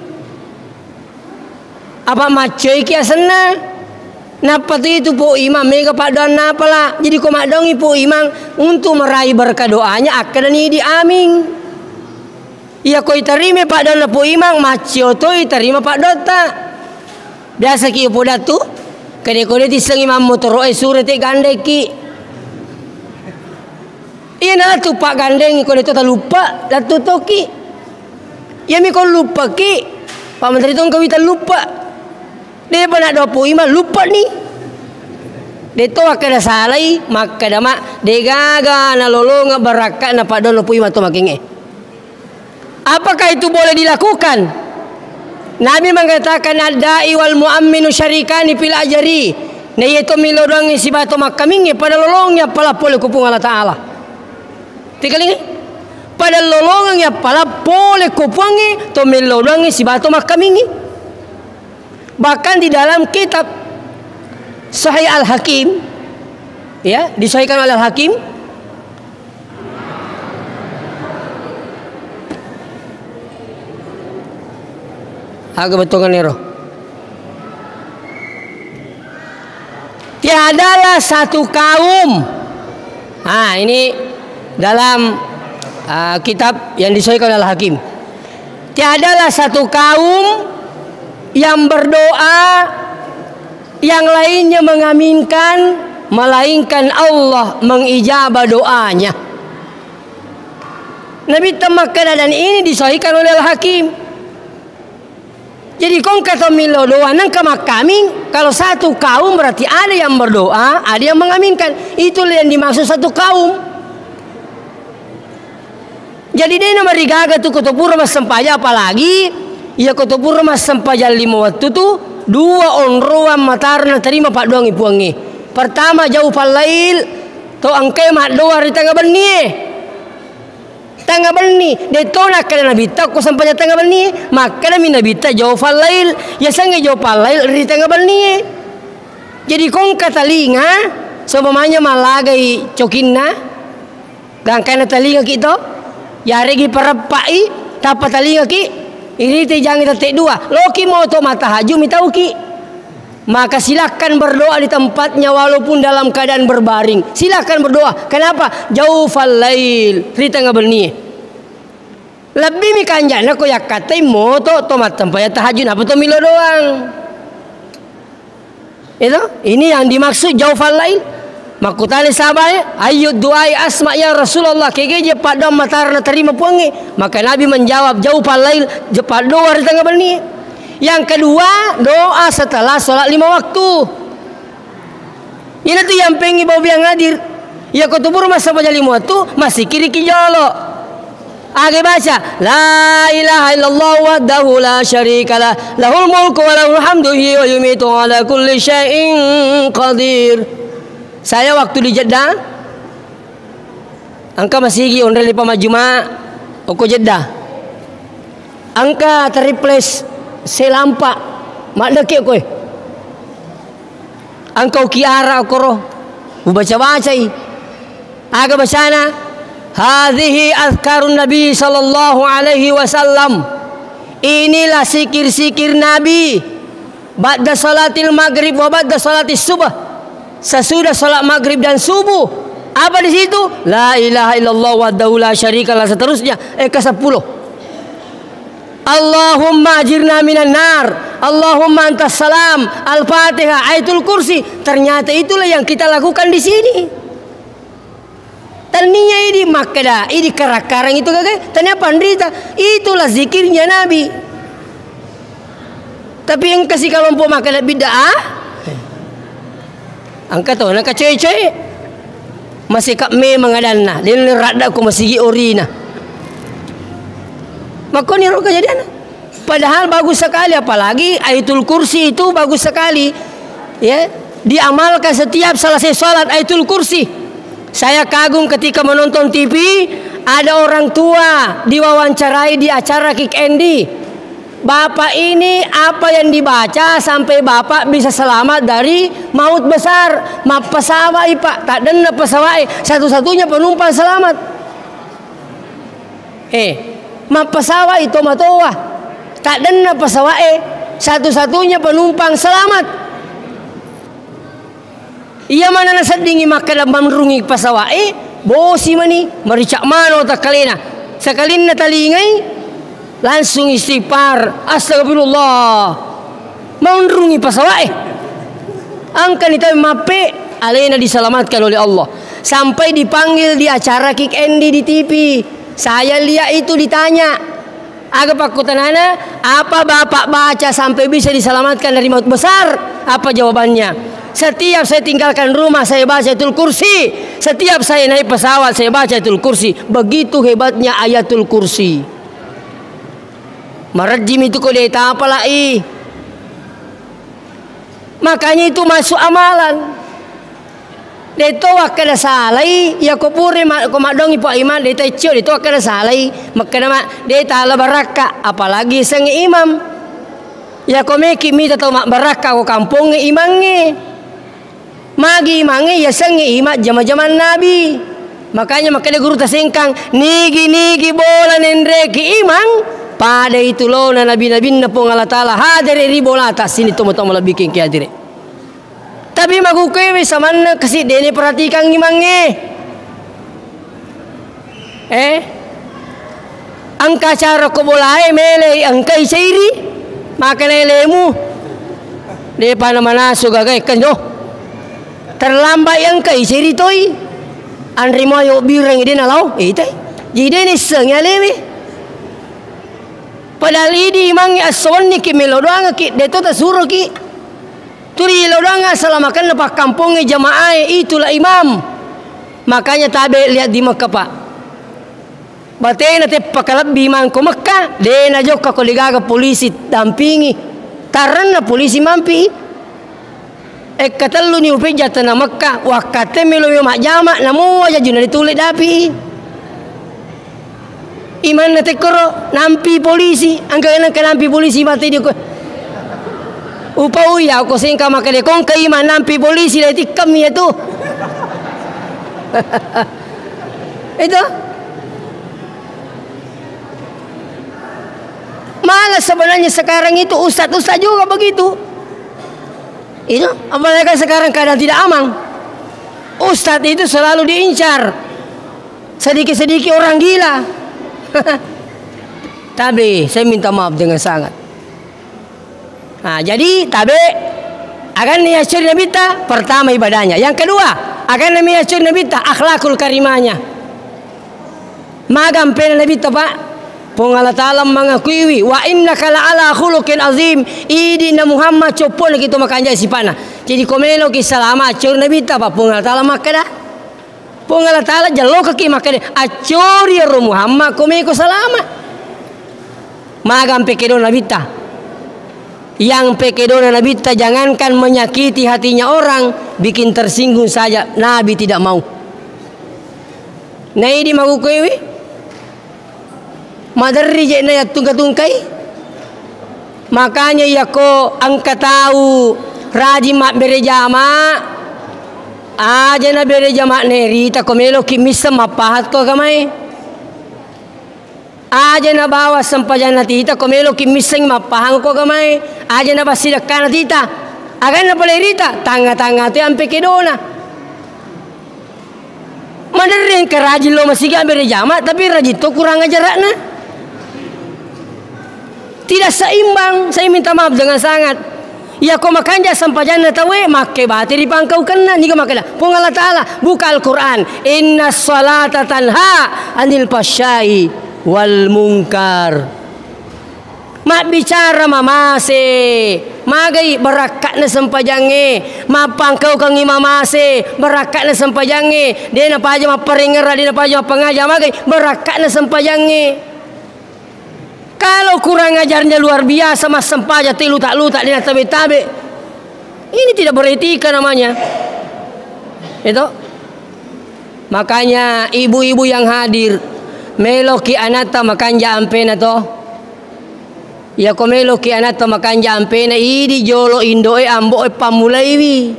Apa macoy ki asana? Napa tu itu po imam mega pak doan napa lah. Jadi ko madongi po imam untuk meraih berkah doanya akan ni di aming. Ia ko iterima pak doan po imam macio to iterima pak dota. Biasa ki po datu kade ko di seng imam motor sure te gande ki. Iya na tu pak gandeng ko itu tak lupa datu toki. Ya mi ko lupa ki. Pak menteri tu kawita lupa. Dia pernah dopo imam lupa ni. Dia tu akan salai maka dama dia gaga na lolonga baraka na padon dopo imam tu makinge. Apakah itu boleh dilakukan? Nabi mengatakan adai wal muamminu syarikani fil ajri. Na itu milo doang si bato makaminge pada lolongnya pala pole kupung Allah Taala. Tikalingi pada lolongnya pala pole kupungi to milo doang si bato makaminge. Bahkan di dalam kitab Sahih Al-Hakim, ya, disahihkan oleh Al-Hakim, agak betul nero. Tiadalah satu kaum. Ini dalam kitab yang disahihkan oleh Al-Hakim. Tiadalah satu kaum yang berdoa yang lainnya mengaminkan melainkan Allah mengijabah doanya. Nabi temak keadaan ini disahihkan oleh Al-Hakim. Jadi kong kata milo doa nang kami kalau satu kaum berarti ada yang berdoa, ada yang mengaminkan. Itulah yang dimaksud satu kaum. Jadi dia nama rigaga tu kutopura mas sempaja apalagi ia kutopura mas sempaja 5 waktu tu 2 onroan matarna terima pak doang ipuangi. Pertama jauh palail to angke mak doa di tengah beni. Tengah beni de to nak kena bita ko sampanya tengah beni maka na bita jauh palail ya sange jauh palail di tengah beni. Jadi kong katalinga sebamanya malagai cokinna gangkana talinga kita ya regi parapai tapa talinga ki ini jangan kita dua. Loki mau to mata haju mitau ki. Maka silakan berdoa di tempatnya walaupun dalam keadaan berbaring. Silakan berdoa. Kenapa? Jauh falail di tengah beni. Lebih mi kanjana ko yak katai moto to mat tempat tahajud apa to milo doang. Itu ini yang dimaksud jauh falail. Makutali sahabat ayo doai asma ya Rasulullah kegeje pada matarna terima puangi. Maka Nabi menjawab jauh palail jepat doa di tengah beni. Yang kedua doa setelah sholat 5 waktu. Ini tuh yang pengi bau yang hadir. Ya kutubur masa baca 5 waktu masih kiri kijolo. Age baca la ilaha illallah wahdahu la syarikalah lahul mulku wa lahul hamdu wa yumitu ala kulli syai'in qadir. Saya waktu di Jeddah, angka masih gi onre lipa majuma, oko Jeddah. Angka terreplace selampa, mak deke koy. Angka kiara okoro, baca i. Aga bacana, hadhihi azkarun Nabi sallallahu alaihi wasallam. Inilah sikir-sikir Nabi. Ba'da salatil maghrib wa ba'da salatis subah. Sesudah salat maghrib dan subuh. Apa di situ? La ilaha illallah wahdahu la syarikalah seterusnya. Ke-10. Allahumma ajirna minan nar. Allahumma antas salam. Al-Fatihah, Ayatul Kursi. Ternyata itulah yang kita lakukan di sini. Taninya ini makada, ini karak-karang itu kakek. Tanya pandrita. Itulah zikirnya Nabi. Tapi yang kasih kelompok makada bid'ah. Angka to nak cuy-cuy. Masih kak me mengadan na. Dia rada ko masih ori na. Maka ni roh kejadian. Padahal bagus sekali, apalagi Ayatul Kursi itu bagus sekali. Ya, diamalkan setiap selesai salat Ayatul Kursi. Saya kagum ketika menonton TV, ada orang tua diwawancarai di acara Kick Andy. Bapak ini apa yang dibaca sampai bapak bisa selamat dari maut besar. Pesawai pak, tak denda pesawai, satu-satunya penumpang selamat. Pesawai itu matoa, tak denda pesawai, satu-satunya penumpang selamat. Ia mana nasa dingi maka dalam merungi pesawai, bosi mani, mericak mano tak kalina, sakalin na talingai. Langsung istighfar, astagfirullah, menrungi pasawai. Angkan itu mape, alena diselamatkan oleh Allah. Sampai dipanggil di acara Kick Andy di TV. Saya lihat itu ditanya, agak aku tanana, apa bapak baca sampai bisa diselamatkan dari maut besar? Apa jawabannya? Setiap saya tinggalkan rumah saya baca Ayatul Kursi. Setiap saya naik pesawat saya baca Ayatul Kursi. Begitu hebatnya Ayatul Kursi. Marajim itu kau deta apalah makanya itu masuk amalan. Deto wakada salai ya ko pure ko madongi po iman deta cio deto wakada salai makana ma deta la baraka apalagi sang imam ya ko meki mi tato mak baraka ko kampung imange magi imange ya sang imat zaman-zaman nabi. Makanya guru tasengkang nigi bola nendreki imang pada itu lo na nabi-nabi na pong Allah Ta'ala hadere ribolata sini tomo-tomo labikin kaya dire. Tapi magukewe saman kasi dene perhatikan ngimange. Angka cara ko bolai mele angka isairi maka lelemu de panamana sugagay kanyo. Terlambat yang ka isairi toy. Andri moyo birang ide nalaw itay. Jide ni sengya lewe. Padahal ini imang aswan ni ki melodoang ki deto ta suruh ki turi lodoang selamakan lepas kampung jamaah itulah imam. Makanya tabe lihat di Mekah pak. Batay na te pakalab bimang ko Mekah de na jok ko ligaga polisi dampingi taran na polisi mampi. Katalu ni upi jatan na Mekah wakate melo mak jama namu aja juna ditulis dapi. Iman na tekoro nampi polisi angka nampi polisi mati dia ko upau ya ko singka makale kong ka iman nampi polisi leti kami itu itu malah sebenarnya sekarang itu ustaz juga begitu itu apalagi sekarang keadaan tidak aman. Ustaz itu selalu diincar sedikit-sedikit orang gila. Tabe, saya minta maaf dengan sangat. Nah, jadi tabe akan niasyur Nabi ta pertama ibadahnya. Yang kedua akan niasyur Nabi ta akhlakul karimahnya. Magam pen Nabi ta pak pong Allah Ta'ala mengakui wa innaka la'ala khuluqin azim idina Muhammad copon gitu makanya sipana. Jadi komelo ki salama asyur Nabi ta pak pong Allah Ta'ala makada. Pong Allah Ta'ala jalo kaki makanya acori ro Muhammad komeko salama. Magam pekedo nabita. Yang pekedo nabita jangankan menyakiti hatinya orang, bikin tersinggung saja Nabi tidak mau. Nai di magukewi. Madarri je na tungkai. Makanya ya ko angka tahu rajin mak berejama aja na bere jamak neri ta komelo ki misa mapahat ko gamay aja na bawa sampajan na tita komelo ki miseng mapahang ko gamay aja na basidakkan na tita agan na palerita tanga-tanga ti ampe kedona madarin ka rajin lo masiga bere jamak tapi rajin to kurang ajarak na tidak seimbang. Saya minta maaf dengan sangat. Ya ko makanja sampajan na tawe makke bati di pangkau kenna ni makala pong Allah Ta'ala buka Al-Qur'an innas salata tanha anil fasyai wal munkar mak bicara mamase magai berakat na sampajange mapangkau kang imamase berakat na sampajange dia na paja maparingera dia na paja pengajar magai berakat na sampajange. Kalau kurang ajarnya luar biasa mas sampaja tilutak-lutak dia tabe-tabe, ini tidak beretika namanya. Itu makanya ibu-ibu yang hadir meloki anata makanja ampena to ya ko meloki anata makanja ampena idi jolo indoe ambo pamulaiwi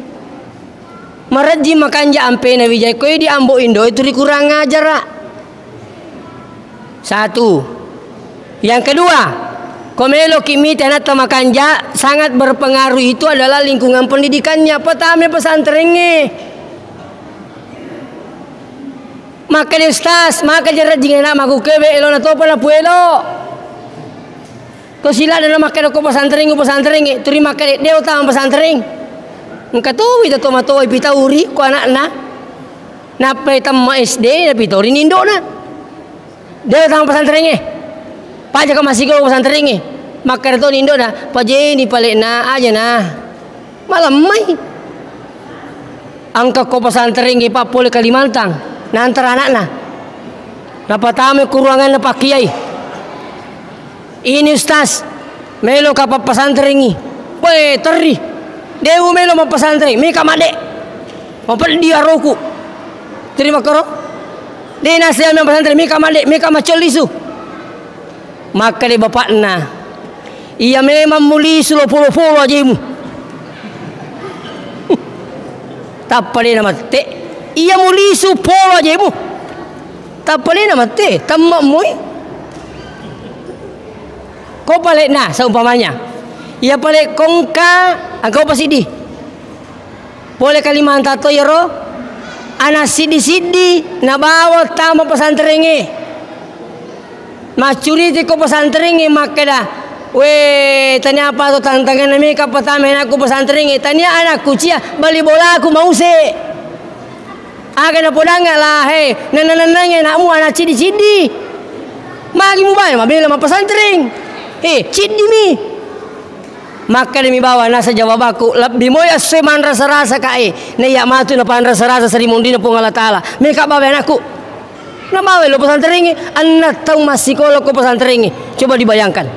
maraji makanja ampena wijay ko idi ambo indoe itu kurang ajar. Satu. Yang kedua, komelo kimita anata makanja sangat berpengaruh itu adalah lingkungan pendidikannya. Pertama pesantrennya. Maka dia ustaz, maka dia rajin nak maku kebe elo na topa na puelo. Ko sila na maka ko pesantren terima ka dia utama pesantren. Engka tu ita to mato ipita uri ko anak na. Napai tam SD na pitori nindo na. Dia utama pesantren Paja ka masih ko pesantren Maka to nindo na paje ni pale na aja na. Malam mai. Angka ko pesantren pa pole Kalimantan. Na antara anak-anak napatame kuruangan na pakiyay ini ustaz melo ka papasantren ni we terri dewu melo mapasantren mi kamade mapal dia roku terima karo de nasiam yang pesantren mi kamade mi kamacelisu maka de bapakna ia memang mulisu lo polo-polo ajimu tapade nama te ia mulisu polo aja ibu. Tak boleh nama teh, tamak mui. Kau balik nah seumpamanya. Ia balik kongka, engkau pasti di. Boleh Kalimantan to yaro. Anak sidi na bawa tamu pesantrennya. Macuri ti ko pesantrennya maka dah. We tanya apa tu tantangan nami ka pertama aku pesantrennya. Tanya anakku cia bali bola aku mau se. Aga na podanga lah he nananangnya nakmu anak cidi-cidi magi mu bayar mabela mapasantren cidi mi maka demi bawa nasa jawab aku lebih moya seman rasa-rasa kae na ya matu na pan rasa-rasa sarimundi na pungala taala meka bawa anakku na bawa lo pesantren anak tahu masih kalau ko pesantren coba dibayangkan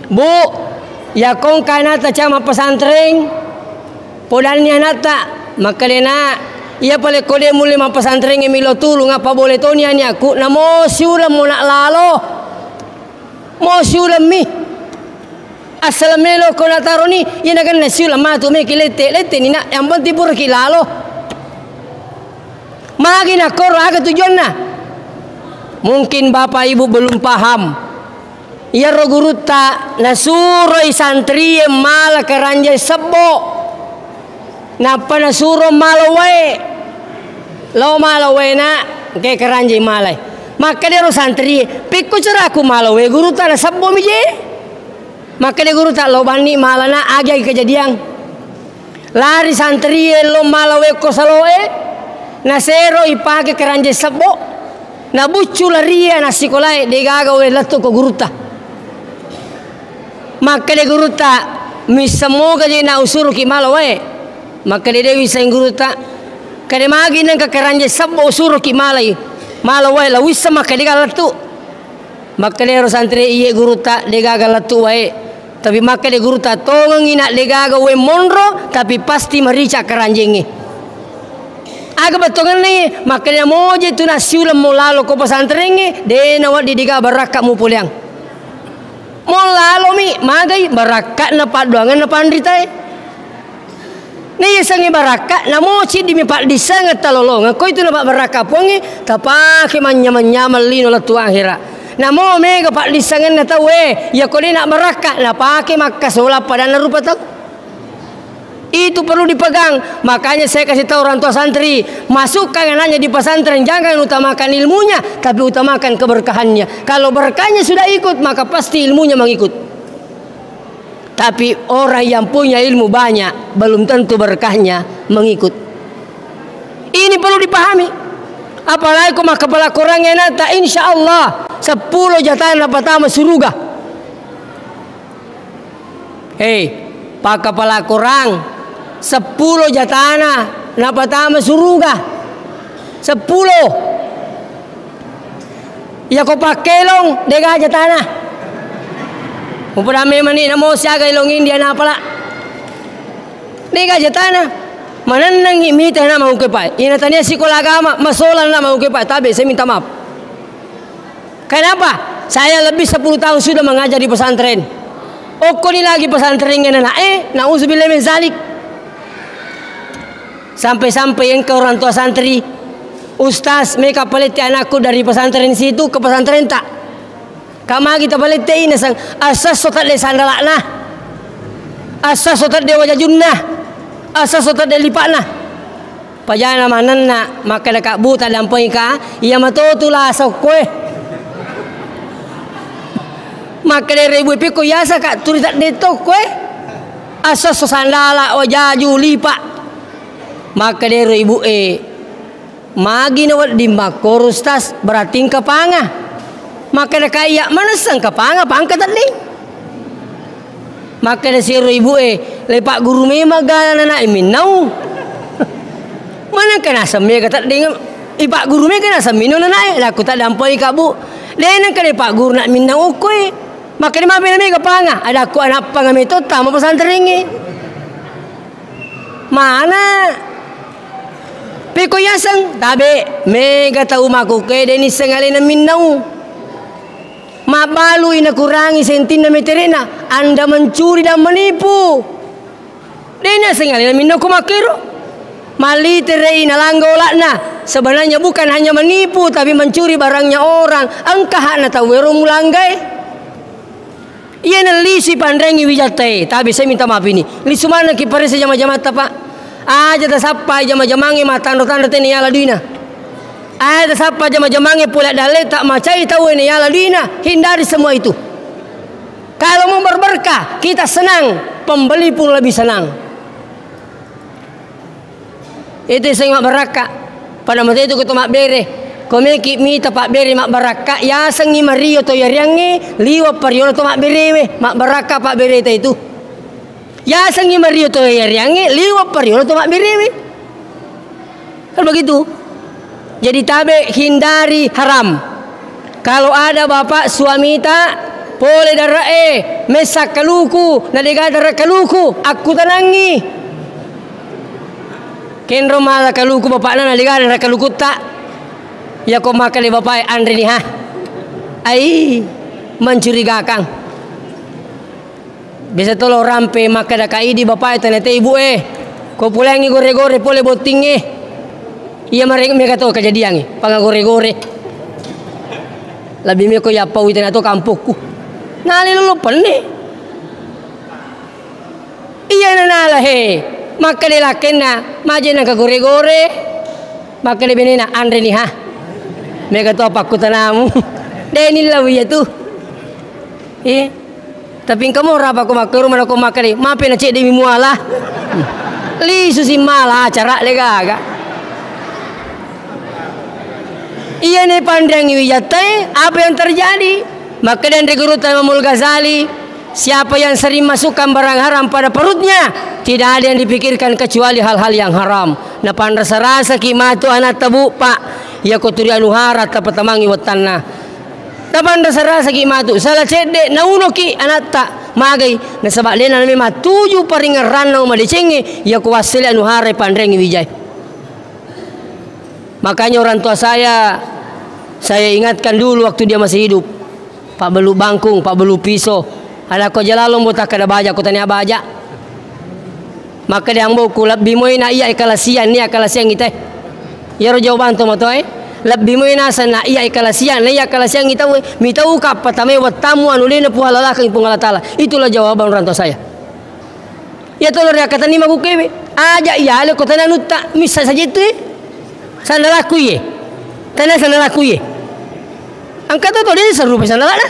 bu ya kong kanata cama pesantren podalnya nata maka dena ia pale kode mulai mapasantren milo tulung apa boleh to ni aku na mo siulam mo nak lalo mo siulam mi asal melo ko na taroni ina kan na siulam ma tu me kilete ni na yang penting pur kilalo magi na kor aga tujuan na mungkin bapak ibu belum paham ia ro guru ta na suroi santri mala keranjai sebo napa na suro malawe lo malawe na ke keranjai malai maka dia ro santri pikku ceraku malawe guru ta na sabbo mije maka dia guru ta lo bani malana agi kejadian lari santri lo malawe ko saloe na sero ipake keranjai sabbo na buccu laria na sikolai de gaga we latto ko guru ta maka dia guru ta misamoga je na usuru ki malawe maka dia dewi saing guru tak kade magi nang kakaranje sabbo usuru ki malai malawai la wissa maka dia galatu maka dia santri iye guru tak dia galatu wae tapi maka dia guru tak tolong ina dia gaga we monro tapi pasti marica karanjenge aga batongan ni maka dia moje tu nasiulam molalo ko pesantren de nawat di diga baraka mu puliang molalo mi magai baraka na paduangan na pandritai ni sangi baraka na moci di mipak di sangat talolong ko itu na baraka pongi tapake manya lino la tu akhira na mo mega pak di sangan na tawe ya ko ni nak baraka na pake makasola pada na rupa tau itu perlu dipegang makanya saya kasih tahu orang tua santri masukkan anaknya di pesantren jangan utamakan ilmunya tapi utamakan keberkahannya kalau berkahnya sudah ikut maka pasti ilmunya mengikut. Tapi orang yang punya ilmu banyak belum tentu berkahnya mengikut. Ini perlu dipahami. Apalagi kau kepala korangnya nata insya Allah 10 jatahan pertama surga. Hei, pak kepala kurang 10 jatana, napa tama suruga 10. Ya ko pakelong dega jatana. Upada memani namo siaga ilong India na pala. Dega jatana. Mananang imita na mau kepai. Ina tanya sekolah agama masolan na mau kepai. Tapi saya minta maaf. Kenapa? Saya lebih 10 tahun sudah mengajar di pesantren. Oko ni lagi pesantren ngena nauzubillah min zalik. Sampai-sampai yang ke orang tua santri, Ustaz, mereka peleti anakku dari pesantren situ ke pesantren tak. Kama kita peleti ini sang asas sotat de sandalakna. Asas sotat de wajajunna. Asas sotat de lipakna. Pajana mananna maka dekat buta lampai ka, ia matotula sokwe. Maka dari ibu piko yasa kak tulisan detok kue asas sandala wajaju lipa. Maka dari ibu magi nawat di makor Ustaz berarti kapanga. Maka dari kaya mana sang kapanga pangkat tadi. Maka dari siru ibu lepak guru memang gana na iminau. Mana kena semia kata dengan ipak guru memang kena semino na laku tak dampai kabu. Denang kena pak guru nak minau kue. Maka ni mampir mereka panga. Ada aku anak panga itu tamu pesantren ini. Mana? Peko yasang tabe mega tahu maku ke deni sengalina minau. Mabalu ina kurangi sentina meterena. Anda mencuri dan menipu. Dena sengalina minau kumakiru. Mali terei na langgolakna. Sebenarnya bukan hanya menipu tapi mencuri barangnya orang. Angkah na tahu wero mulanggai. Ia nelisi pandrengi wijatai, tapi saya minta maaf ini. Lisu mana kipare sejama-jama pak? Aja tak sapa jama-jamange matando-tando teni ala duina. Aja tak sapa jama-jamange pula dalai tak macai tahu ini ala duina. Hindari semua itu. Kalau mau berberkah, kita senang, pembeli pun lebih senang. Itu saya mak beraka. Pada masa itu kita mak bere. Komeki mita pak beri mak baraka ya sengi mario to yariange liwa pariola to mak berewe mak baraka pak beri itu ya sengi mario to yariange liwa pariola to mak berewe kan begitu. Jadi tabe hindari haram. Kalau ada bapak suami tak boleh darah mesak kaluku nadega darah kaluku aku tenangi kenro malah kaluku bapak na nadega darah kaluku tak. Ya kau makan di bapak Andre ni ha? Ai mencurigakan. Bisa tolong rampe makan dah kai di bapak ternyata ibu kau pulangi gore-gore boleh boting Iya mereka tahu kejadian pangga gore-gore. Lebih mereka ya pau itu atau kampungku. Nali lulu pene. Iya nana maka dia lakena majena ke gore-gore maka dia benena Andre ni ha? Mereka tahu apa aku tanamu. Dia inilah dia tu. Tapi kamu rapa aku makan rumah aku makan ni. Maafin nak cek demi mualah. Li susi malah acara lega agak. Ia ni pandang wijatai apa yang terjadi. Maka dan guru Imamul Ghazali, siapa yang sering masukkan barang haram pada perutnya, tidak ada yang dipikirkan kecuali hal-hal yang haram. Na panrasa-rasa kimatu anak tabu pak. Ya koturi anuhara ta patamangi watanna. Tapan rasa kimatu salah cede na uno ki anak tak magai na sabak lena nami matuju paringan ranau madecenge ya ko wasili anuhara pandrengi wijay. Makanya orang tua saya ingatkan dulu waktu dia masih hidup. Pak Belu Bangkung, Pak Belu Piso. Ada ko jalalong buta kada baja ko tanya baja. Maka dia ambo ku lebih moy na iya ikalasian ni ikalasian kita. Ya ro jawaban to matoy lebih mo inasa na iya ikalasian na iya ikalasian kita mitau ka patame watamu anulina puhalala kang pungalatala. Itulah jawaban orang tua saya. Ya tolong dia kata ni magukewe aja iya le kota nanuta misa saja itu sandalaku ye tanah sandalaku ye angkat to dia seru sandalana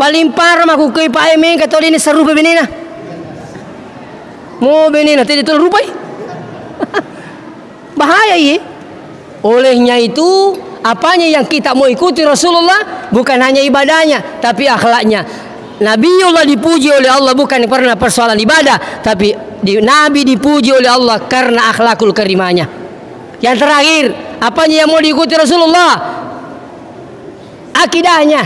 paling parah magukewe pa eme kata dia seru benina mo benina tadi tol rupai bahaya ye. Olehnya itu apanya yang kita mau ikuti Rasulullah bukan hanya ibadahnya tapi akhlaknya. Nabiullah dipuji oleh Allah bukan karena persoalan ibadah, tapi Nabi dipuji oleh Allah karena akhlakul karimahnya. Yang terakhir, apanya yang mau diikuti Rasulullah? Akidahnya.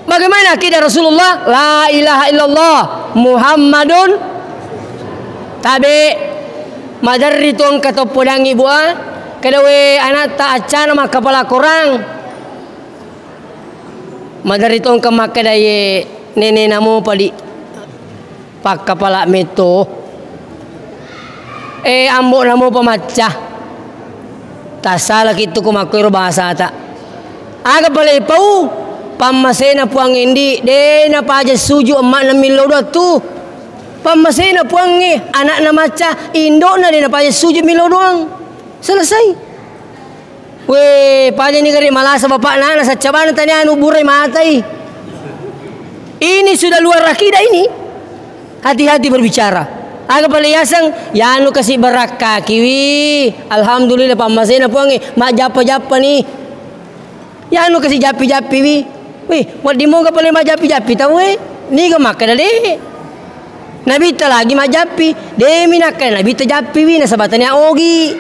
Bagaimana akidah Rasulullah? La ilaha illallah Muhammadun tabi madarritun kata podang ibu kadawe anak ta acana mak kepala korang madarritun ke makadaye nenek namu padi pak kepala meto ambo namu pemacah tak salah gitu kumakir bahasa tak aga pala pau pamasena puang indi de na paja suju emak na milodo tu pamasena puangi anak na maca indo na de na paja suju milodoang selesai we paja ni gari malasa bapak na sa cabana tanya anu burai matai ini sudah luar akidah ini. Hati-hati berbicara. Aga paliyasang ya anu kasih barakah kiwi alhamdulillah pamasena puangi mak japa-japa ni ya anu kasih japi-japi wi. Wih, buat di moga paling majapi-japi tahu ni ke makan ade. Nabi ta lagi majapi, de minakan Nabi ta japi wi na sabatanya ogi.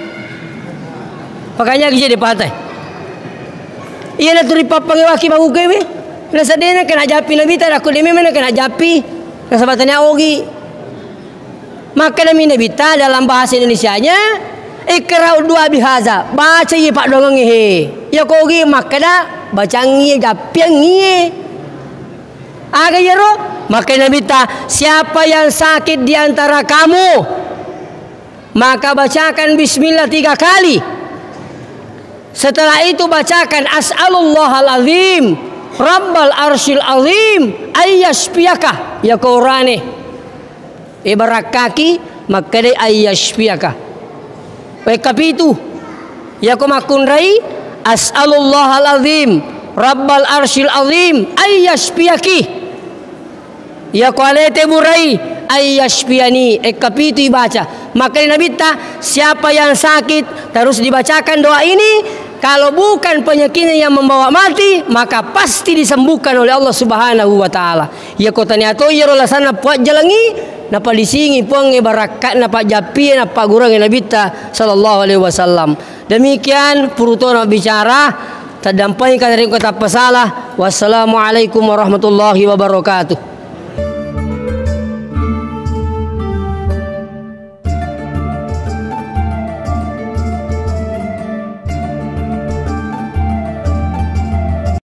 Pakanya gije de patai. Iya na turi papang waki bagu ke wi. Na sadena kena japi Nabi ta aku de memang kena japi na sabatanya ogi. Maka Nabi ta dalam bahasa Indonesianya ikra'u dua bihaza baca ye pak dongeng he ya kogi makada baca ngie japiang ngie aga yero maka Nabi ta siapa yang sakit di antara kamu maka bacakan bismillah 3 kali setelah itu bacakan as'alullahal azim rabbal arsyil azim ayyashfiyaka ya Qur'ane ibarat kaki maka de ayyashfiyaka kapitu ya kumakun rai as'alullahal azim rabbal arsyil azim ayyashfiyaki ya kualete burai ayyashfiyani kapitu dibaca maka Nabi ta siapa yang sakit terus dibacakan doa ini kalau bukan penyakitnya yang membawa mati maka pasti disembuhkan oleh Allah Subhanahu wa taala ya kotanya to ya rola sana puat jalangi napa disingi puang barakat napa japi napa gurang Nabi ta sallallahu alaihi wasallam. Demikian purutona bicara tadampai kadari kata pesalah. Wassalamualaikum warahmatullahi wabarakatuh.